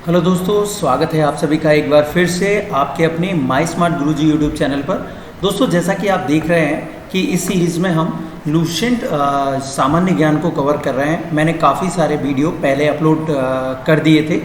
Hello दोस्तों, स्वागत है आप सभी का एक बार फिर से आपके अपने माई स्मार्ट गुरुजी यूट्यूब चैनल पर। दोस्तों, जैसा कि आप देख रहे हैं कि इस सीरीज़ में हम लूसेंट सामान्य ज्ञान को कवर कर रहे हैं। मैंने काफ़ी सारे वीडियो पहले अपलोड कर दिए थे।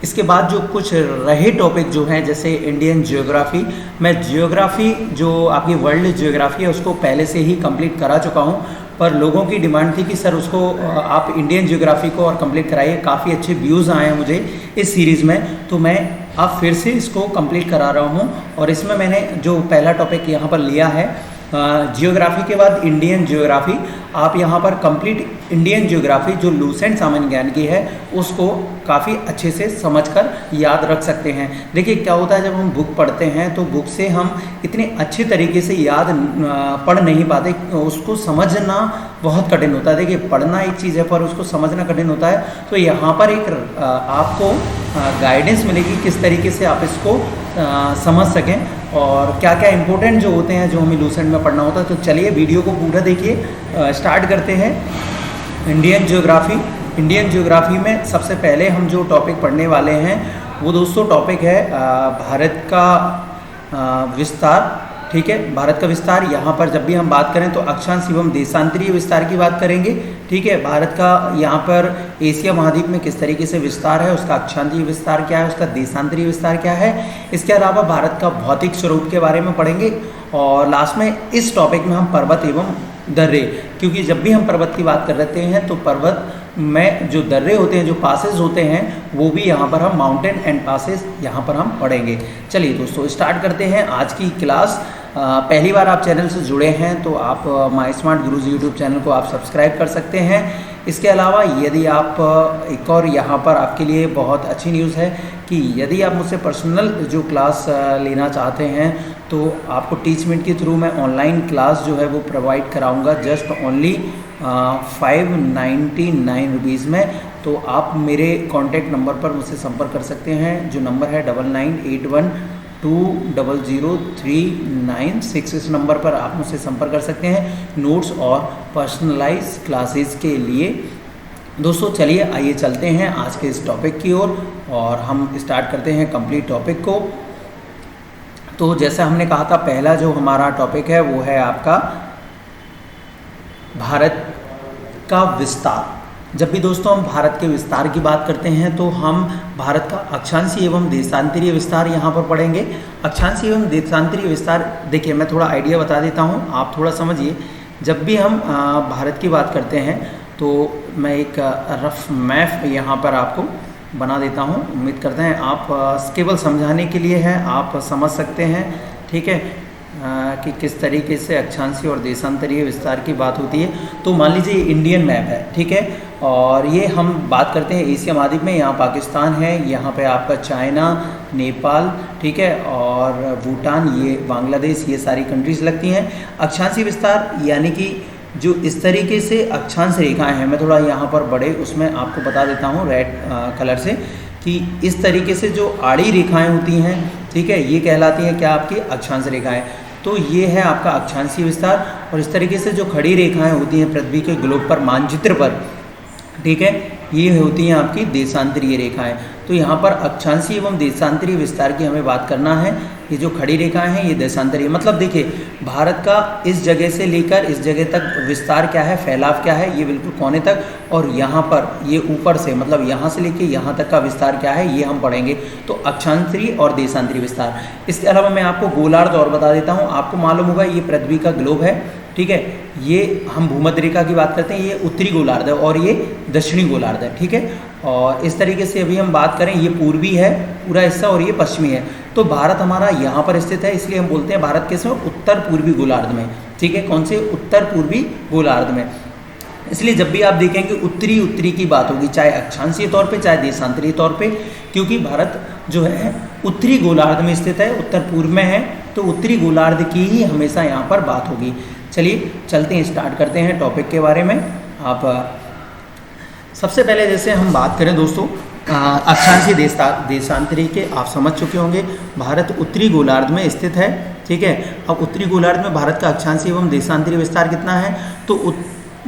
इसके बाद जो कुछ रहे टॉपिक जो हैं, जैसे इंडियन ज्योग्राफी, मैं ज्योग्राफी जो आपकी वर्ल्ड ज्योग्राफी है उसको पहले से ही कंप्लीट करा चुका हूं, पर लोगों की डिमांड थी कि सर उसको आप इंडियन ज्योग्राफी को और कंप्लीट कराइए। काफ़ी अच्छे व्यूज़ आए हैं मुझे इस सीरीज़ में, तो मैं अब फिर से इसको कंप्लीट करा रहा हूं। और इसमें मैंने जो पहला टॉपिक यहाँ पर लिया है जियोग्राफी के बाद इंडियन ज्योग्राफी। आप यहाँ पर कंप्लीट इंडियन ज्योग्राफी जो लूसेंट सामान्य ज्ञान की है उसको काफ़ी अच्छे से समझकर याद रख सकते हैं। देखिए क्या होता है, जब हम बुक पढ़ते हैं तो बुक से हम इतने अच्छे तरीके से याद पढ़ नहीं पाते, उसको समझना बहुत कठिन होता है। देखिए पढ़ना एक चीज़ है पर उसको समझना कठिन होता है। तो यहाँ पर एक आपको गाइडेंस मिलेगी किस तरीके से आप इसको समझ सकें और क्या क्या इंपॉर्टेंट जो होते हैं जो हमें लूसेंट में पढ़ना होता है। तो चलिए वीडियो को पूरा देखिए, स्टार्ट करते हैं। इंडियन ज्योग्राफी में सबसे पहले हम जो टॉपिक पढ़ने वाले हैं वो दोस्तों टॉपिक है भारत का विस्तार। ठीक है, भारत का विस्तार। यहाँ पर जब भी हम बात करें तो अक्षांश एवं देशांतरीय विस्तार की बात करेंगे। ठीक है, भारत का यहाँ पर एशिया महाद्वीप में किस तरीके से विस्तार है, उसका अक्षांशीय विस्तार क्या है, उसका देशांतरीय विस्तार क्या है। इसके अलावा भारत का भौतिक स्वरूप के बारे में पढ़ेंगे और लास्ट में इस टॉपिक में हम पर्वत एवं दर्रे, क्योंकि जब भी हम पर्वत की बात कर रहे हैं तो पर्वत में जो दर्रे होते हैं, जो पासेस होते हैं, वो भी यहाँ पर हम माउंटेन एंड पासेस यहाँ पर हम पढ़ेंगे। चलिए दोस्तों स्टार्ट करते हैं आज की क्लास। पहली बार आप चैनल से जुड़े हैं तो आप माई स्मार्ट गुरुजी यूट्यूब चैनल को आप सब्सक्राइब कर सकते हैं। इसके अलावा यदि आप एक और यहाँ पर आपके लिए बहुत अच्छी न्यूज़ है कि यदि आप मुझसे पर्सनल जो क्लास लेना चाहते हैं तो आपको टीचमेंट के थ्रू मैं ऑनलाइन क्लास जो है वो प्रोवाइड कराऊंगा जस्ट ओनली 599 रुपीज़ में। तो आप मेरे कॉन्टैक्ट नंबर पर मुझसे संपर्क कर सकते हैं, जो नंबर है 9981200396। इस नंबर पर आप मुझसे संपर्क कर सकते हैं नोट्स और पर्सनलाइज क्लासेस के लिए। दोस्तों चलिए आइए चलते हैं आज के इस टॉपिक की ओर और हम स्टार्ट करते हैं कंप्लीट टॉपिक को। तो जैसा हमने कहा था, पहला जो हमारा टॉपिक है वो है आपका भारत का विस्तार। जब भी दोस्तों हम भारत के विस्तार की बात करते हैं तो हम भारत का अक्षांशीय एवं देशांतरीय विस्तार यहाँ पर पढ़ेंगे। अक्षांशीय एवं देशांतरीय विस्तार, देखिए मैं थोड़ा आइडिया बता देता हूँ, आप थोड़ा समझिए। जब भी हम भारत की बात करते हैं तो मैं एक रफ मैप यहाँ पर आपको बना देता हूँ। उम्मीद करते हैं आप केवल समझाने के लिए है, आप समझ सकते हैं। ठीक है, कि किस तरीके से अक्षांशीय और देशांतरीय विस्तार की बात होती है। तो मान लीजिए इंडियन मैप है, ठीक है, और ये हम बात करते हैं एशिया महाद्वीप में। यहाँ पाकिस्तान है, यहाँ पे आपका चाइना, नेपाल, ठीक है, और भूटान, ये बांग्लादेश, ये सारी कंट्रीज़ लगती हैं। अक्षांशीय विस्तार यानी कि जो इस तरीके से अक्षांश रेखाएं हैं, मैं थोड़ा यहाँ पर बड़े उसमें आपको बता देता हूँ रेड कलर से, कि इस तरीके से जो आड़ी रेखाएं होती हैं, ठीक है, ये कहलाती हैं क्या, आपकी अक्षांश रेखाएं। तो ये है आपका अक्षांशीय विस्तार। और इस तरीके से जो खड़ी रेखाएं होती हैं पृथ्वी के ग्लोब पर, मानचित्र पर, ठीक है, ये होती हैं आपकी देशांतरीय रेखाएं। तो यहाँ पर अक्षांशीय एवं देशांतरीय विस्तार की हमें बात करना है। ये जो खड़ी रेखाएं हैं ये देशांतरीय, मतलब देखिए भारत का इस जगह से लेकर इस जगह तक विस्तार क्या है, फैलाव क्या है, ये बिल्कुल कोने तक, और यहाँ पर ये ऊपर से, मतलब यहाँ से लेके यहाँ तक का विस्तार क्या है ये हम पढ़ेंगे। तो अक्षांतरीय और देशांतरीय विस्तार। इसके अलावा मैं आपको गोलार्ध और बता देता हूँ। आपको मालूम होगा ये पृथ्वी का ग्लोब है, ठीक है, ये हम भूमध्य रेखा की बात करते हैं, ये उत्तरी गोलार्ध है और ये दक्षिणी गोलार्ध है, ठीक है। और इस तरीके से अभी हम बात करें, ये पूर्वी है पूरा हिस्सा और ये पश्चिमी है। तो भारत हमारा यहाँ पर स्थित है, इसलिए हम बोलते हैं भारत किस में, उत्तर पूर्वी गोलार्ध में, ठीक है। कौन से, उत्तर पूर्वी गोलार्ध में। इसलिए जब भी आप देखेंगे उत्तरी की बात होगी, चाहे अक्षांशीय तौर पे चाहे देशांतरीय तौर पे, क्योंकि भारत जो है उत्तरी गोलार्ध में स्थित है, उत्तर पूर्व में है, तो उत्तरी गोलार्ध की ही हमेशा यहाँ पर बात होगी। चलिए चलते हैं, स्टार्ट करते हैं टॉपिक के बारे में। आप सबसे पहले जैसे हम बात करें दोस्तों अक्षांशीय देशांतरीय के, आप समझ चुके होंगे भारत उत्तरी गोलार्ध में स्थित है, ठीक है। अब उत्तरी गोलार्ध में भारत का अक्षांशीय एवं देशांतरीय विस्तार कितना है, तो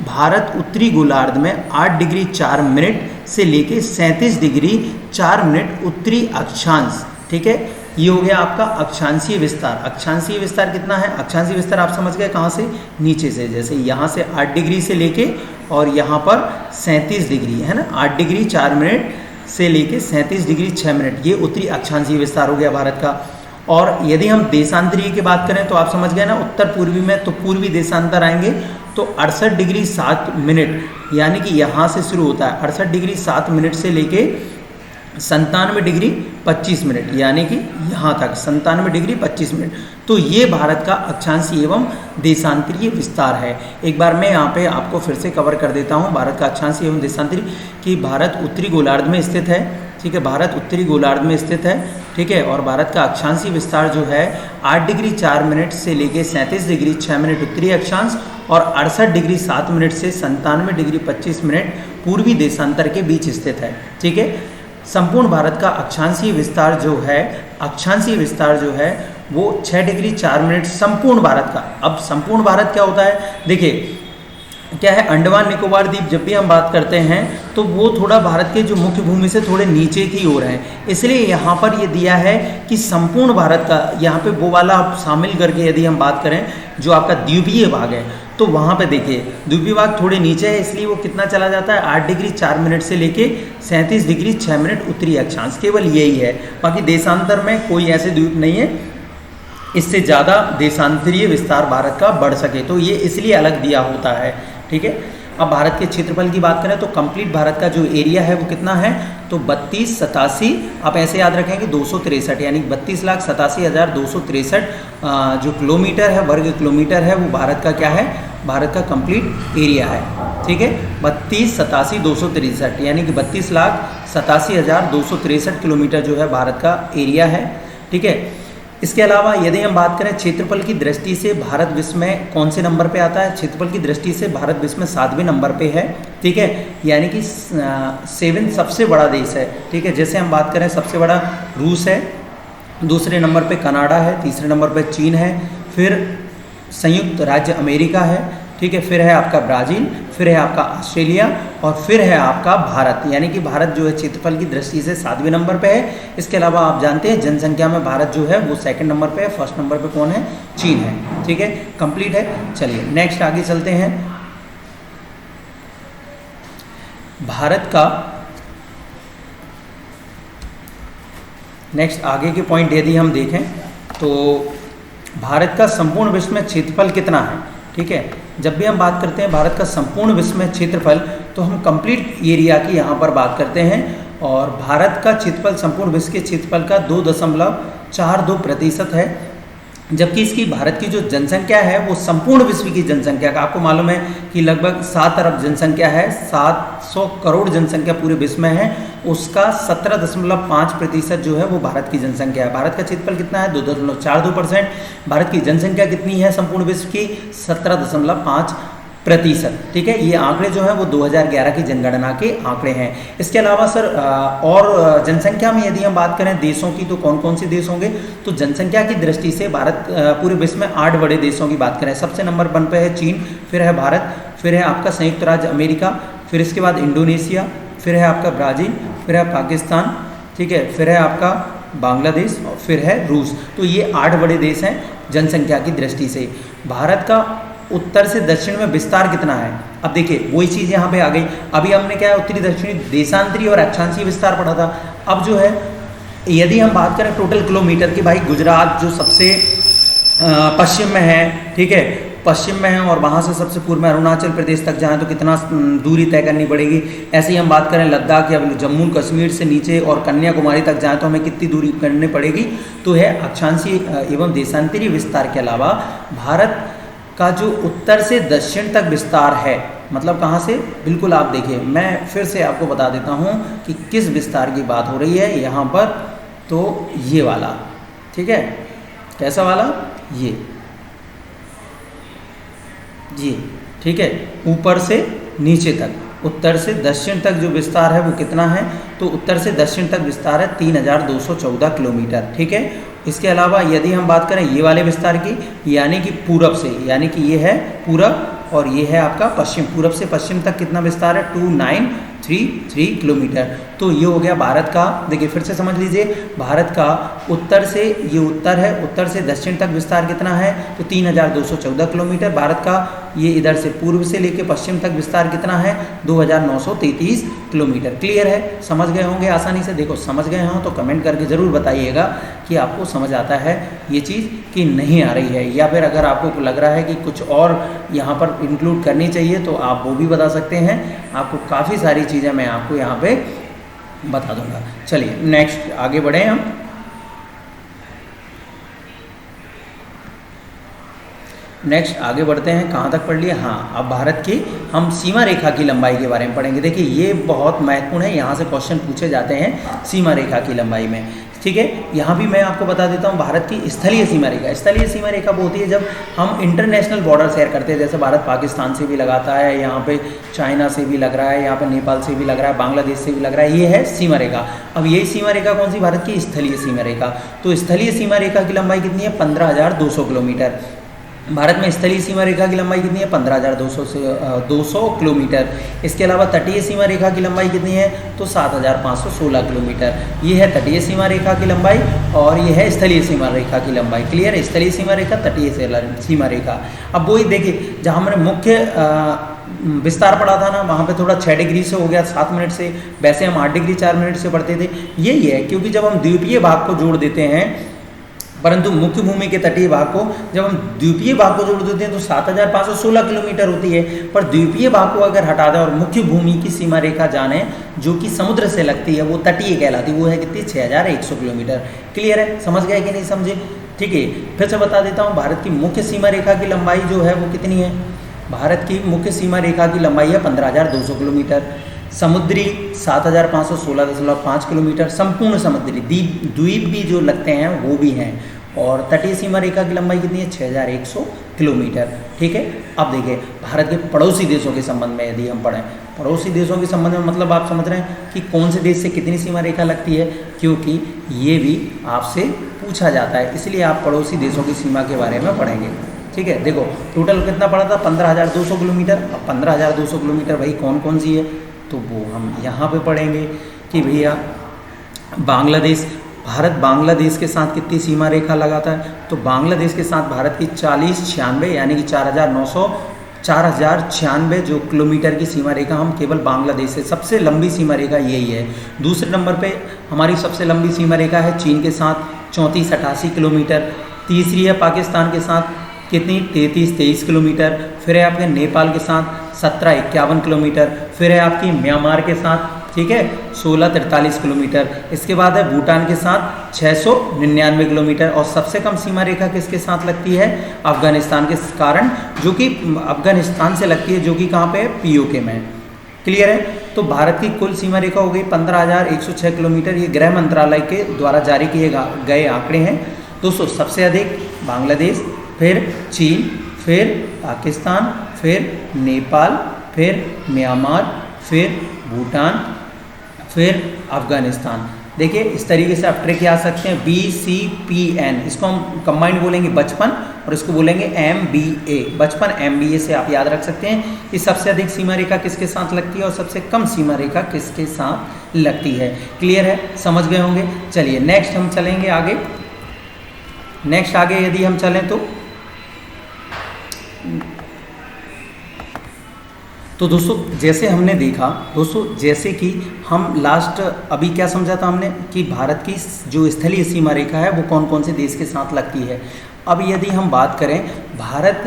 भारत उत्तरी गोलार्ध में 8 डिग्री 4 मिनट से लेके 37 डिग्री 4 मिनट उत्तरी अक्षांश, ठीक है। ये हो गया आपका अक्षांशीय विस्तार। अक्षांशीय विस्तार कितना है? अक्षांशीय विस्तार आप समझ गए कहाँ से? नीचे से, जैसे यहाँ से 8 डिग्री से लेके और यहाँ पर 37 डिग्री है ना, 8 डिग्री 4 मिनट से लेके 37 डिग्री 6 मिनट, ये उत्तरी अक्षांशीय विस्तार हो गया भारत का। और यदि हम देशांतरीय की बात करें तो आप समझ गए ना, उत्तर पूर्वी में तो पूर्वी देशांतर आएंगे तो 68 डिग्री 7 मिनट, यानी कि यहाँ से शुरू होता है 68 डिग्री 7 मिनट से लेके 97 डिग्री 25 मिनट, यानी कि यहाँ तक 97 डिग्री 25 मिनट। तो ये भारत का अक्षांशीय एवं देशांतरीय विस्तार है। एक बार मैं यहाँ पे आपको फिर से कवर कर देता हूँ भारत का अक्षांशीय एवं देशांतरीय, कि भारत उत्तरी गोलार्ध में स्थित है, ठीक है, भारत उत्तरी गोलार्ध में स्थित है, ठीक है। और भारत का अक्षांशीय विस्तार जो है 8 डिग्री 4 मिनट से लेके 37 डिग्री 6 मिनट उत्तरी अक्षांश और 68 डिग्री 7 मिनट से 97 डिग्री 25 मिनट पूर्वी देशांतर के बीच स्थित है, ठीक है। संपूर्ण भारत का अक्षांशीय विस्तार जो है, अक्षांशीय विस्तार जो है वो 6 डिग्री 4 मिनट संपूर्ण भारत का। अब संपूर्ण भारत क्या होता है? देखिए क्या है, अंडमान निकोबार द्वीप जब भी हम बात करते हैं तो वो थोड़ा भारत के जो मुख्य भूमि से थोड़े नीचे की ओर है, इसलिए यहाँ पर ये दिया है कि संपूर्ण भारत का, यहाँ पे वो वाला आप शामिल करके यदि हम बात करें जो आपका द्वीपीय भाग है तो वहाँ पे देखिए द्वीपीय भाग थोड़े नीचे है, इसलिए वो कितना चला जाता है 8 डिग्री 4 मिनट से लेके 37 डिग्री 6 मिनट उत्तरी अक्षांश, केवल यही है। बाकी देशांतर में कोई ऐसे द्वीप नहीं है इससे ज़्यादा देशांतरीय विस्तार भारत का बढ़ सके, तो ये इसलिए अलग दिया होता है, ठीक है। अब भारत के क्षेत्रफल की बात करें तो कंप्लीट भारत का जो एरिया है वो कितना है? तो 3287, आप ऐसे याद रखेंगे 263, यानी 32,87,263 जो किलोमीटर है, वर्ग किलोमीटर है, वो भारत का क्या है? भारत का कंप्लीट एरिया है, ठीक है। 32,87,263 यानी कि 32,87,263 किलोमीटर जो है भारत का एरिया है, ठीक है। इसके अलावा यदि हम बात करें क्षेत्रफल की दृष्टि से भारत विश्व में कौन से नंबर पे आता है? क्षेत्रफल की दृष्टि से भारत विश्व में 7वें नंबर पे है, ठीक है, यानी कि 7 सबसे बड़ा देश है, ठीक है। जैसे हम बात करें सबसे बड़ा रूस है, दूसरे नंबर पे कनाडा है, तीसरे नंबर पे चीन है, फिर संयुक्त राज्य अमेरिका है, ठीक है, फिर है आपका ब्राज़ील, फिर है आपका ऑस्ट्रेलिया और फिर है आपका भारत, यानी कि भारत जो है क्षेत्रफल की दृष्टि से 7वें नंबर पे है। इसके अलावा आप जानते हैं जनसंख्या में भारत जो है वो 2nd नंबर पे है, 1st नंबर पे कौन है? चीन है, ठीक है, कंप्लीट है। चलिए नेक्स्ट आगे चलते हैं। भारत का नेक्स्ट आगे के पॉइंट यदि हम देखें तो भारत का संपूर्ण विश्व में क्षेत्रफल कितना है, ठीक है। जब भी हम बात करते हैं भारत का संपूर्ण विश्व में क्षेत्रफल तो हम कंप्लीट एरिया की यहाँ पर बात करते हैं, और भारत का क्षेत्रफल संपूर्ण विश्व के क्षेत्रफल का 2.42% है, जबकि इसकी भारत की जो जनसंख्या है वो संपूर्ण विश्व की जनसंख्या का, आपको मालूम है कि लगभग 7 अरब जनसंख्या है, 700 करोड़ जनसंख्या पूरे विश्व में है, उसका 17.5% जो है वो भारत की जनसंख्या है। भारत का क्षेत्रफल कितना है? 2.42%। भारत की जनसंख्या कितनी है संपूर्ण विश्व की? 17.5%, ठीक है। ये आंकड़े जो हैं वो 2011 की जनगणना के आंकड़े हैं। इसके अलावा सर और जनसंख्या में यदि हम बात करें देशों की तो कौन कौन से देश होंगे? तो जनसंख्या की दृष्टि से भारत पूरे विश्व में 8 बड़े देशों की बात करें, सबसे नंबर 1 पे है चीन, फिर है भारत, फिर है आपका संयुक्त राज्य अमेरिका, फिर इसके बाद इंडोनेशिया, फिर है आपका ब्राज़ील, फिर है पाकिस्तान, ठीक है, फिर है आपका बांग्लादेश और फिर है रूस। तो ये 8 बड़े देश हैं जनसंख्या की दृष्टि से। भारत का उत्तर से दक्षिण में विस्तार कितना है? अब देखिए वही चीज़ यहाँ पे आ गई। अभी हमने क्या है उत्तरी दक्षिणी देशांतरीय और अक्षांशीय विस्तार पढ़ा था। अब जो है यदि हम बात करें टोटल किलोमीटर की, भाई गुजरात जो सबसे पश्चिम में है, ठीक है, पश्चिम में है, और वहाँ से सबसे पूर्व में अरुणाचल प्रदेश तक जाएँ तो कितना दूरी तय करनी पड़ेगी। ऐसे ही हम बात करें लद्दाख या जम्मू कश्मीर से नीचे और कन्याकुमारी तक जाएँ तो हमें कितनी दूरी करनी पड़ेगी? तो है अक्षांशीय एवं देशांतरीय विस्तार के अलावा भारत का जो उत्तर से दक्षिण तक विस्तार है, मतलब कहाँ से? बिल्कुल आप देखिए, मैं फिर से आपको बता देता हूँ कि किस विस्तार की बात हो रही है यहाँ पर। तो ये वाला, ठीक है, कैसा वाला? ये, ठीक है, ऊपर से नीचे तक, उत्तर से दक्षिण तक जो विस्तार है वो कितना है? तो उत्तर से दक्षिण तक विस्तार है 3214 किलोमीटर, ठीक है। इसके अलावा यदि हम बात करें ये वाले विस्तार की, यानी कि पूरब से, यानी कि ये है पूरब, और ये है आपका पश्चिम, पूरब से पश्चिम तक कितना विस्तार है 2933 किलोमीटर। तो ये हो गया भारत का। देखिए फिर से समझ लीजिए, भारत का उत्तर से, ये उत्तर है, उत्तर से दक्षिण तक विस्तार कितना है तो 3214 किलोमीटर। भारत का ये इधर से पूर्व से लेके पश्चिम तक विस्तार कितना है 2933 किलोमीटर। क्लियर है, समझ गए होंगे आसानी से। देखो समझ गए हों तो कमेंट करके ज़रूर बताइएगा कि आपको समझ आता है ये चीज़ कि नहीं आ रही है, या फिर अगर आपको लग रहा है कि कुछ और यहाँ पर इंक्लूड करनी चाहिए तो आप वो भी बता सकते हैं। आपको काफ़ी सारी चीज़ें मैं आपको यहाँ पे बता दूंगा। चलिए नेक्स्ट आगे बढ़े हम। नेक्स्ट आगे बढ़ते हैं, कहाँ तक पढ़ लिया। हाँ, अब भारत की हम सीमा रेखा की लंबाई के बारे में पढ़ेंगे। देखिए ये बहुत महत्वपूर्ण है, यहाँ से क्वेश्चन पूछे जाते हैं सीमा रेखा की लंबाई में। ठीक है, यहाँ भी मैं आपको बता देता हूँ भारत की स्थलीय सीमा रेखा। स्थलीय सीमा रेखा वो होती है जब हम इंटरनेशनल बॉर्डर शेयर करते हैं, जैसे भारत पाकिस्तान से भी लगाता है, यहाँ पे चाइना से भी लग रहा है, यहाँ पे नेपाल से भी लग रहा है, बांग्लादेश से भी लग रहा है, ये है सीमा रेखा। अब यही सीमा रेखा कौन सी, भारत की स्थलीय सीमा रेखा। तो स्थलीय सीमा रेखा की लंबाई कितनी है 15,200 किलोमीटर। भारत में स्थलीय सीमा रेखा की लंबाई कितनी है 15,200 किलोमीटर। इसके अलावा तटीय सीमा रेखा की लंबाई कितनी है तो 7,516 किलोमीटर। ये है तटीय सीमा रेखा की लंबाई और ये है स्थलीय सीमा रेखा की लंबाई। क्लियर है, स्थलीय सीमा रेखा, तटीय सीमा रेखा। अब वही देखिए, जहाँ हमने मुख्य विस्तार पढ़ा था ना, वहाँ पे थोड़ा 6 डिग्री से हो गया 7 मिनट से, वैसे हम 8 डिग्री 4 मिनट से पढ़ते थे। यही है, क्योंकि जब हम द्वीपीय भाग को जोड़ देते हैं, परंतु मुख्य भूमि के तटीय भाग को जब हम द्वीपीय भाग को जोड़ देते हैं तो 7,516 किलोमीटर होती है। पर द्वीपीय भाग को अगर हटा दें और मुख्य भूमि की सीमा रेखा जाने जो कि समुद्र से लगती है, वो तटीय कहलाती है, वो है कितनी 6,100 किलोमीटर। क्लियर है, समझ गए कि नहीं समझे। ठीक है, फिर से बता देता हूँ, भारत की मुख्य सीमा रेखा की लंबाई जो है वो कितनी है। भारत की मुख्य सीमा रेखा की लंबाई है 15,200 किलोमीटर। समुद्री 7,516.5 किलोमीटर। संपूर्ण समुद्री द्वीप भी जो लगते हैं वो भी हैं। और तटीय सीमा रेखा की लंबाई कितनी है 6,100 किलोमीटर। ठीक है, अब देखिए भारत के पड़ोसी देशों के संबंध में यदि हम पढ़ें, पड़ोसी देशों के संबंध में मतलब आप समझ रहे हैं कि कौन से देश से कितनी सीमा रेखा लगती है, क्योंकि ये भी आपसे पूछा जाता है, इसलिए आप पड़ोसी देशों की सीमा के बारे में पढ़ेंगे। ठीक है, देखो टोटल कितना पड़ा था 15,200 किलोमीटर। अब 15,200 किलोमीटर भाई कौन कौन सी है तो वो हम यहाँ पे पढ़ेंगे कि भैया बांग्लादेश, भारत बांग्लादेश के साथ कितनी सीमा रेखा लगाता है तो बांग्लादेश के साथ भारत की 4096 यानी कि 4,096 जो किलोमीटर की सीमा रेखा हम केवल बांग्लादेश से, सबसे लंबी सीमा रेखा यही है। दूसरे नंबर पे हमारी सबसे लंबी सीमा रेखा है चीन के साथ 3488 किलोमीटर। तीसरी है पाकिस्तान के साथ कितनी 3323 किलोमीटर। फिर है आपके नेपाल के साथ 1751 किलोमीटर। फिर है आपकी म्यांमार के साथ, ठीक है, 1643 किलोमीटर। इसके बाद है भूटान के साथ 699 किलोमीटर। और सबसे कम सीमा रेखा किसके साथ लगती है अफगानिस्तान के कारण, जो कि अफगानिस्तान से लगती है, जो कि कहाँ पे है पीओके में। क्लियर है, तो भारत की कुल सीमा रेखा हो गई 15,106 किलोमीटर। ये गृह मंत्रालय के द्वारा जारी किए गए आंकड़े हैं दोस्तों। सबसे अधिक बांग्लादेश, फिर चीन, फिर पाकिस्तान, फिर नेपाल, फिर म्यांमार, फिर भूटान, फिर अफगानिस्तान। देखिए इस तरीके से आप ट्रिक याद सकते हैं BCPN, इसको हम कंबाइंड बोलेंगे बचपन और इसको बोलेंगे MBA, बचपन MBA से आप याद रख सकते हैं कि सबसे अधिक सीमा रेखा किसके साथ लगती है और सबसे कम सीमा रेखा किसके साथ लगती है। क्लियर है, समझ गए होंगे। चलिए नेक्स्ट हम चलेंगे आगे। नेक्स्ट आगे यदि हम चलें तो दोस्तों जैसे हमने देखा दोस्तों, जैसे कि हम लास्ट अभी क्या समझा था हमने कि भारत की जो स्थलीय सीमा रेखा है वो कौन कौन से देश के साथ लगती है। अब यदि हम बात करें भारत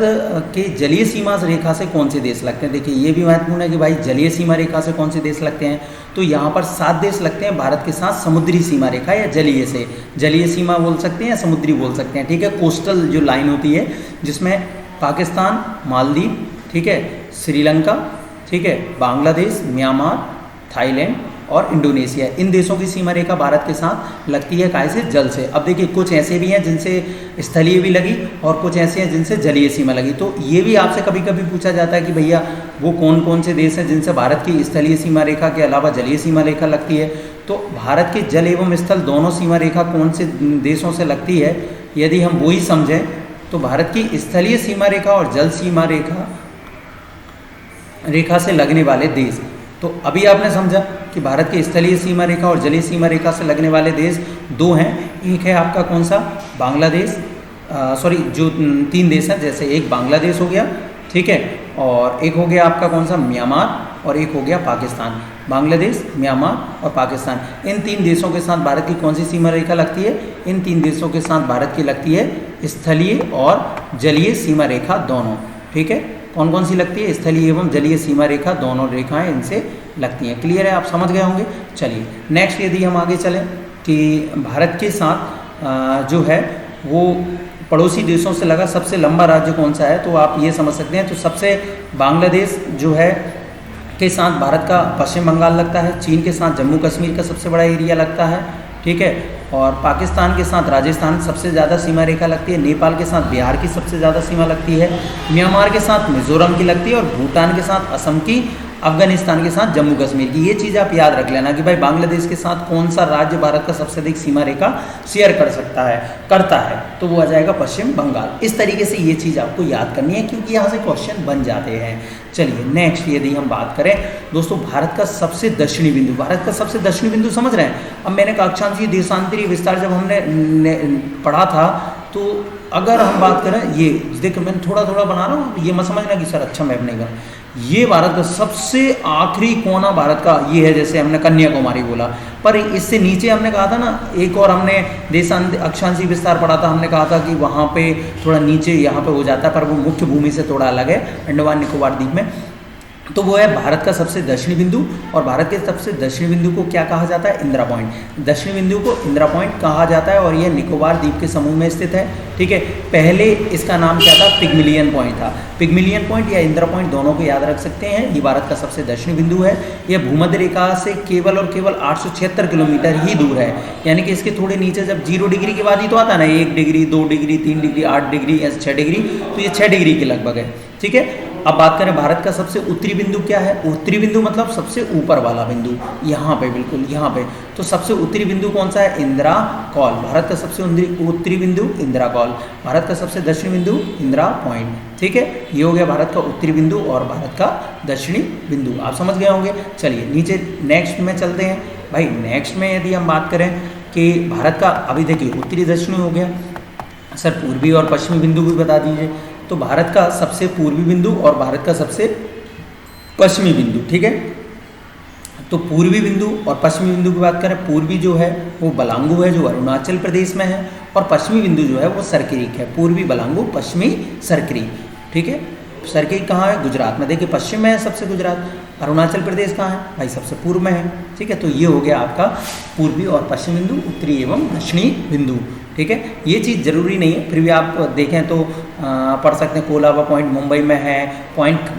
के जलीय सीमा रेखा से कौन से देश लगते हैं, देखिए ये भी महत्वपूर्ण है कि भाई जलीय सीमा रेखा से कौन से देश लगते हैं। तो यहाँ पर 7 देश लगते हैं भारत के साथ समुद्री सीमा रेखा या जलीय से, जलीय सीमा बोल सकते हैं या समुद्री बोल सकते हैं। ठीक है, कोस्टल जो लाइन होती है जिसमें पाकिस्तान, मालदीव, ठीक है, श्रीलंका, ठीक है, बांग्लादेश, म्यांमार, थाईलैंड और इंडोनेशिया, इन देशों की सीमा रेखा भारत के साथ लगती है काहे से, जल से। अब देखिए कुछ ऐसे भी हैं जिनसे स्थलीय भी लगी और कुछ ऐसे हैं जिनसे जलीय सीमा लगी। तो ये भी आपसे कभी कभी पूछा जाता है कि भैया वो कौन कौन से देश हैं जिनसे भारत की स्थलीय सीमा रेखा के अलावा जलीय सीमा रेखा लगती है। तो भारत के जल एवं स्थल दोनों सीमा रेखा कौन से देशों से लगती है, यदि हम वही समझें तो भारत की स्थलीय सीमा रेखा और जल सीमा रेखा रेखा से लगने वाले देश। तो अभी आपने समझा कि भारत की स्थलीय सीमा रेखा और जलीय सीमा रेखा से लगने वाले देश दो हैं। एक है आपका कौन सा, बांग्लादेश, सॉरी जो 3 देश हैं, जैसे एक बांग्लादेश हो गया, ठीक है, और एक हो गया आपका कौन सा, म्यांमार, और एक हो गया पाकिस्तान। बांग्लादेश, म्यांमार और पाकिस्तान, इन 3 देशों के साथ भारत की कौन सी सीमा रेखा लगती है? इन 3 देशों के साथ भारत की लगती है स्थलीय और जलीय सीमा रेखा दोनों, ठीक है। कौन कौन सी लगती है? स्थलीय एवं जलीय सीमा रेखा दोनों रेखाएं इनसे लगती हैं। क्लियर है, आप समझ गए होंगे। चलिए नेक्स्ट यदि हम आगे चलें कि भारत के साथ जो है वो पड़ोसी देशों से लगा सबसे लंबा राज्य कौन सा है, तो आप ये समझ सकते हैं। तो सबसे बांग्लादेश जो है के साथ भारत का पश्चिम बंगाल लगता है, चीन के साथ जम्मू कश्मीर का सबसे बड़ा एरिया लगता है, ठीक है, और पाकिस्तान के साथ राजस्थान सबसे ज़्यादा सीमा रेखा लगती है, नेपाल के साथ बिहार की सबसे ज़्यादा सीमा लगती है, म्यांमार के साथ मिजोरम की लगती है, और भूटान के साथ असम की, अफगानिस्तान के साथ जम्मू कश्मीर की। ये चीज़ आप याद रख लेना कि भाई बांग्लादेश के साथ कौन सा राज्य भारत का सबसे अधिक सीमा रेखा शेयर करता है, तो वो आ जाएगा पश्चिम बंगाल। इस तरीके से ये चीज़ आपको याद करनी है क्योंकि यहाँ से क्वेश्चन बन जाते हैं। चलिए नेक्स्ट यदि हम बात करें दोस्तों, भारत का सबसे दक्षिणी बिंदु, भारत का सबसे दक्षिणी बिंदु समझ रहे हैं। अब मैंने कहा अक्षांशीय देशांतरीय विस्तार जब हमने पढ़ा था, तो अगर हम बात करें, ये देखो मैंने थोड़ा थोड़ा बना रहा हूँ, ये मत समझना कि सर अच्छा मैप नहीं बना, ये भारत का सबसे आखिरी कोना भारत का ये है, जैसे हमने कन्याकुमारी बोला, पर इससे नीचे हमने कहा था ना, एक और हमने अक्षांशीय विस्तार पढ़ा था, हमने कहा था कि वहाँ पे थोड़ा नीचे यहाँ पे हो जाता है, पर वो मुख्य भूमि से थोड़ा अलग है, अंडमान निकोबार द्वीप में। तो वो है भारत का सबसे दक्षिणी बिंदु, और भारत के सबसे दक्षिणी बिंदु को क्या कहा जाता है? इंदिरा पॉइंट। दक्षिणी बिंदु को इंदिरा पॉइंट कहा जाता है, और यह निकोबार द्वीप के समूह में स्थित है, ठीक है। पहले इसका नाम क्या था? पिग्मिलियन पॉइंट था। पिग्मिलियन पॉइंट या इंदिरा पॉइंट दोनों को याद रख सकते हैं। ये भारत का सबसे दक्षिणी बिंदु है। यह भूमध्य रेखा से केवल और केवल 876 किलोमीटर ही दूर है, यानी कि इसके थोड़े नीचे जब 0 डिग्री के बाद ही तो आता है ना, 1 डिग्री, 2 डिग्री, 3 डिग्री, 8 डिग्री या 6 डिग्री, तो ये 6 डिग्री के लगभग है, ठीक है। अब बात करें भारत का सबसे उत्तरी बिंदु क्या है? उत्तरी बिंदु मतलब सबसे ऊपर वाला बिंदु, यहाँ पे, बिल्कुल यहाँ पे। तो सबसे उत्तरी बिंदु कौन सा है? इंदिरा कॉल। भारत का सबसे उत्तरी बिंदु इंदिरा कॉल। भारत का सबसे दक्षिणी बिंदु इंदिरा पॉइंट, ठीक है। ये हो गया भारत का उत्तरी बिंदु और भारत का दक्षिणी बिंदु, आप समझ गए होंगे। चलिए नीचे नेक्स्ट में चलते हैं भाई। नेक्स्ट में यदि हम बात करें कि भारत का, अभी देखिए उत्तरी दक्षिणी हो गया, सर पूर्वी और पश्चिमी बिंदु भी बता दीजिए। तो भारत का सबसे पूर्वी बिंदु और भारत का सबसे पश्चिमी बिंदु, ठीक है। तो पूर्वी बिंदु और पश्चिमी बिंदु की बात करें, पूर्वी जो है वो बलांगू है जो अरुणाचल प्रदेश में है, और पश्चिमी बिंदु जो है वो सरक्रीक है। पूर्वी बलांगू, पश्चिमी सरक्रीक, ठीक है। सरक्रीक कहाँ है? गुजरात में। देखिए पश्चिम में है सबसे गुजरात, अरुणाचल प्रदेश कहाँ है भाई? सबसे पूर्व में है, ठीक है। तो ये हो गया आपका पूर्वी और पश्चिमी बिंदु, उत्तरी एवं दक्षिणी बिंदु, ठीक है। ये चीज़ जरूरी नहीं है, फिर भी आप देखें तो पढ़ सकते हैं। कोलाबा पॉइंट मुंबई में है, पॉइंट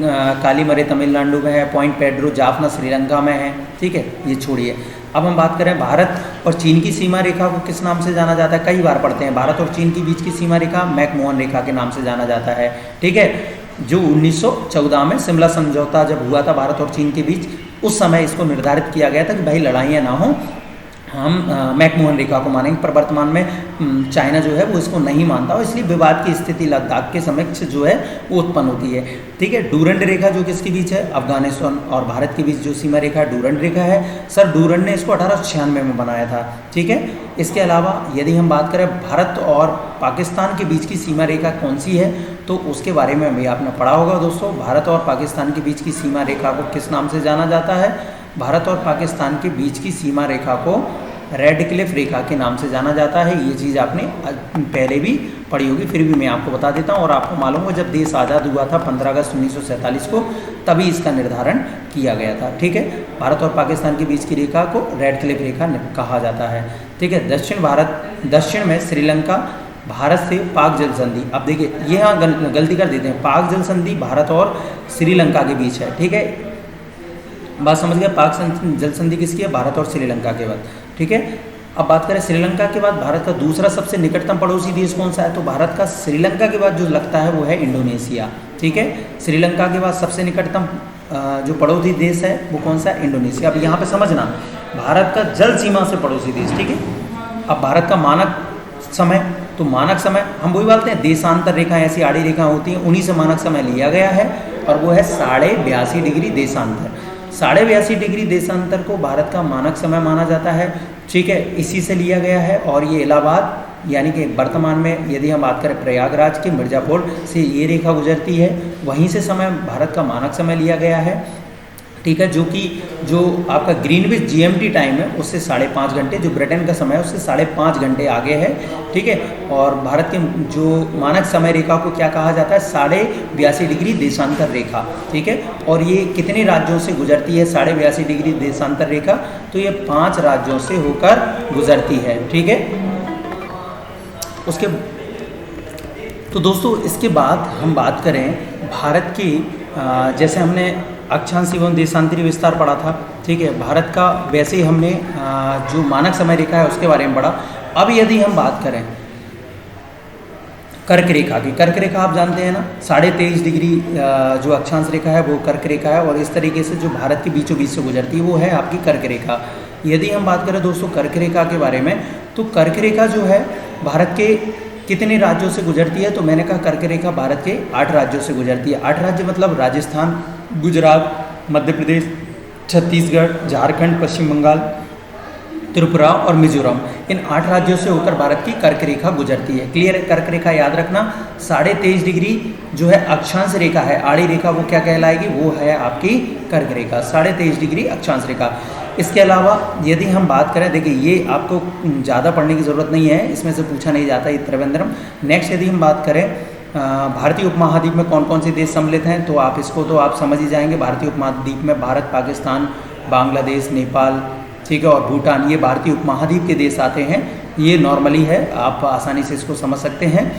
कालीमरे तमिलनाडु में है, पॉइंट पेड्रो जाफना श्रीलंका में है, ठीक है। ये छोड़िए, अब हम बात करें भारत और चीन की सीमा रेखा को किस नाम से जाना जाता है? कई बार पढ़ते हैं, भारत और चीन के बीच की सीमा रेखा मैकमोहन रेखा के नाम से जाना जाता है, ठीक है। जो 1914 में शिमला समझौता जब हुआ था भारत और चीन के बीच, उस समय इसको निर्धारित किया गया था कि भाई लड़ाइयाँ ना हो, हम मैकमोहन रेखा को मानेंगे, पर वर्तमान में चाइना जो है वो इसको नहीं मानता, और इसलिए विवाद की स्थिति लद्दाख के समक्ष जो है वो उत्पन्न होती है, ठीक है। डूरंड रेखा जो किसके बीच है? अफगानिस्तान और भारत के बीच जो सीमा रेखा डूरंड रेखा है, सर डूरंड ने इसको 1896 में बनाया था, ठीक है। इसके अलावा यदि हम बात करें भारत और पाकिस्तान के बीच की सीमा रेखा कौन सी है, तो उसके बारे में भी आपने पढ़ा होगा दोस्तों। भारत और पाकिस्तान के बीच की सीमा रेखा को किस नाम से जाना जाता है? भारत और पाकिस्तान के बीच की सीमा रेखा को रेड क्लिफ रेखा के नाम से जाना जाता है। ये चीज़ आपने पहले भी पढ़ी होगी, फिर भी मैं आपको बता देता हूँ। और आपको मालूम हो जब देश आज़ाद हुआ था 15 अगस्त 1947 को, तभी इसका निर्धारण किया गया था, ठीक है। भारत और पाकिस्तान के बीच की रेखा को रेड क्लिफ रेखा कहा जाता है, ठीक है। दक्षिण में श्रीलंका, भारत से पाक जल संधि। अब देखिए ये यहाँ गलती कर देते हैं, पाक जल संधि भारत और श्रीलंका के बीच है, ठीक है। बात समझ गए? पाक जल संधि किसकी है? भारत और श्रीलंका के बाद, ठीक है। अब बात करें श्रीलंका के बाद भारत का दूसरा सबसे निकटतम पड़ोसी देश कौन सा है? तो भारत का श्रीलंका के बाद जो लगता है वो है इंडोनेशिया, ठीक है। श्रीलंका के बाद सबसे निकटतम जो पड़ोसी देश है वो कौन सा है? इंडोनेशिया। अब यहाँ पे समझना, भारत का जल सीमा से पड़ोसी देश, ठीक है। अब भारत का मानक समय, तो मानक समय हम वही बोलते हैं, देशांतर रेखा ऐसी आड़ी रेखा होती हैं, उन्हीं से मानक समय लिया गया है, और वो है 82.5 डिग्री देशांतर। 82.5 डिग्री देशांतर को भारत का मानक समय माना जाता है, ठीक है, इसी से लिया गया है। और ये इलाहाबाद यानी कि वर्तमान में यदि हम बात करें प्रयागराज के मिर्ज़ापुर से ये रेखा गुजरती है, वहीं से समय भारत का मानक समय लिया गया है, ठीक है, जो आपका ग्रीनविच जीएमटी टाइम है उससे 5.5 घंटे, जो ब्रिटेन का समय है उससे 5.5 घंटे आगे है, ठीक है। और भारत के जो मानक समय रेखा को क्या कहा जाता है, 82.5 डिग्री देशांतर रेखा, ठीक है। और ये कितने राज्यों से गुजरती है 82.5 डिग्री देशांतर रेखा, तो ये 5 राज्यों से होकर गुजरती है, ठीक है। उसके तो दोस्तों इसके बाद हम बात करें भारत की, जैसे हमने अक्षांश एवं देशांतरीय विस्तार पढ़ा था, ठीक है, भारत का वैसे ही हमने जो मानक समय रेखा है उसके बारे में पढ़ा। अब यदि हम बात करें कर्क रेखा की, कर्क रेखा आप जानते हैं ना, 23.5 डिग्री जो अक्षांश रेखा है वो कर्क रेखा है, और इस तरीके से जो भारत के बीचों बीच से गुजरती है वो है आपकी कर्क रेखा। यदि हम बात करें दोस्तों कर्क रेखा के बारे में, तो कर्क रेखा जो है भारत के कितने राज्यों से गुजरती है, तो मैंने कहा कर्क रेखा भारत के 8 राज्यों से गुजरती है। 8 राज्य मतलब राजस्थान, गुजरात, मध्य प्रदेश, छत्तीसगढ़, झारखंड, पश्चिम बंगाल, त्रिपुरा और मिजोरम, इन 8 राज्यों से होकर भारत की कर्क रेखा गुजरती है। क्लियर है, कर्क रेखा याद रखना। 23.5 डिग्री जो है अक्षांश रेखा है, आड़ी रेखा, वो क्या कहलाएगी, वो है आपकी कर्क रेखा, 23.5 डिग्री अक्षांश रेखा। इसके अलावा यदि हम बात करें, देखिए ये आपको ज़्यादा पढ़ने की ज़रूरत नहीं है, इसमें से पूछा नहीं जाता ये त्रिवेंद्रम। नेक्स्ट यदि हम बात करें भारतीय उपमहाद्वीप में कौन कौन से देश सम्मिलित हैं, तो आप इसको तो आप समझ ही जाएंगे। भारतीय उपमहाद्वीप में भारत, पाकिस्तान, बांग्लादेश, नेपाल, ठीक है, और भूटान, ये भारतीय उपमहाद्वीप के देश आते हैं। ये नॉर्मली है, आप आसानी से इसको समझ सकते हैं,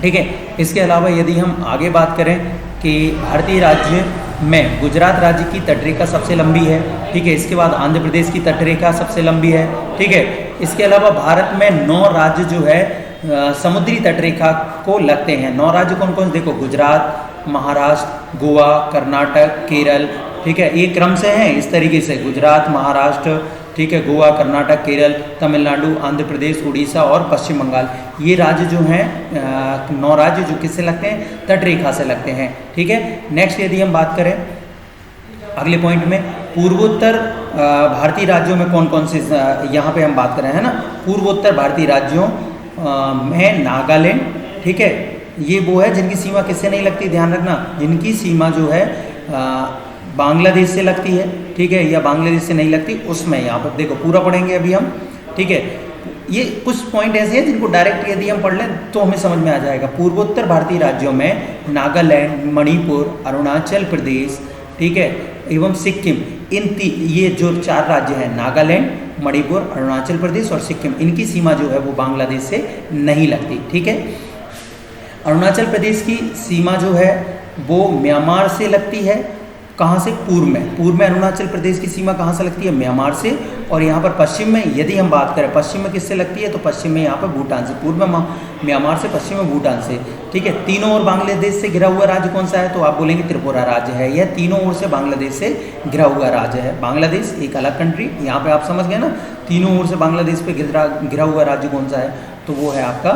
ठीक है। इसके अलावा यदि हम आगे बात करें कि भारतीय राज्य में गुजरात राज्य की तटरेखा सबसे लंबी है, ठीक है, इसके बाद आंध्र प्रदेश की तटरेखा सबसे लंबी है, ठीक है। इसके अलावा भारत में 9 राज्य जो है समुद्री तटरेखा को लगते हैं। 9 राज्य कौन कौन, देखो गुजरात, महाराष्ट्र, गोवा, कर्नाटक, केरल, ठीक है, ये क्रम से हैं इस तरीके से, गुजरात, महाराष्ट्र, ठीक है, गोवा, कर्नाटक, केरल, तमिलनाडु, आंध्र प्रदेश, उड़ीसा और पश्चिम बंगाल, ये राज्य जो हैं 9 राज्य जो किससे लगते हैं, तटरेखा से लगते हैं, ठीक है। नेक्स्ट यदि हम बात करें अगले पॉइंट में, पूर्वोत्तर भारतीय राज्यों में कौन कौन से, यहाँ पे हम बात कर रहे हैं ना, पूर्वोत्तर भारतीय राज्यों में नागालैंड, ठीक है, ये वो है जिनकी सीमा किससे नहीं लगती, ध्यान रखना, जिनकी सीमा जो है बांग्लादेश से लगती है, ठीक है, या बांग्लादेश से नहीं लगती, उसमें यहाँ पर देखो पूरा पढ़ेंगे अभी हम, ठीक है। ये कुछ पॉइंट ऐसे हैं जिनको डायरेक्ट यदि हम पढ़ लें तो हमें समझ में आ जाएगा। पूर्वोत्तर भारतीय राज्यों में नागालैंड, मणिपुर, अरुणाचल प्रदेश, ठीक है, एवं सिक्किम, ये जो 4 राज्य हैं, नागालैंड, मणिपुर, अरुणाचल प्रदेश और सिक्किम, इनकी सीमा जो है वो बांग्लादेश से नहीं लगती, ठीक है। अरुणाचल प्रदेश की सीमा जो है वो म्यांमार से लगती है, कहाँ से, पूर्व में अरुणाचल प्रदेश की सीमा कहाँ से लगती है, म्यांमार से। और यहाँ पर पश्चिम में यदि हम बात करें, पश्चिम में किससे लगती है, तो पश्चिम में यहाँ पर भूटान से, पूर्व में म्यांमार से, पश्चिम में भूटान से, ठीक है। तीनों ओर बांग्लादेश से घिरा हुआ राज्य कौन सा है, तो आप बोलेंगे त्रिपुरा राज्य है। यह तीनों ओर से बांग्लादेश से घिरा हुआ राज्य है। बांग्लादेश एक अलग कंट्री, यहाँ पे आप समझ गए ना, तीनों ओर से बांग्लादेश पे घिरा हुआ राज्य कौन सा है, तो वो है आपका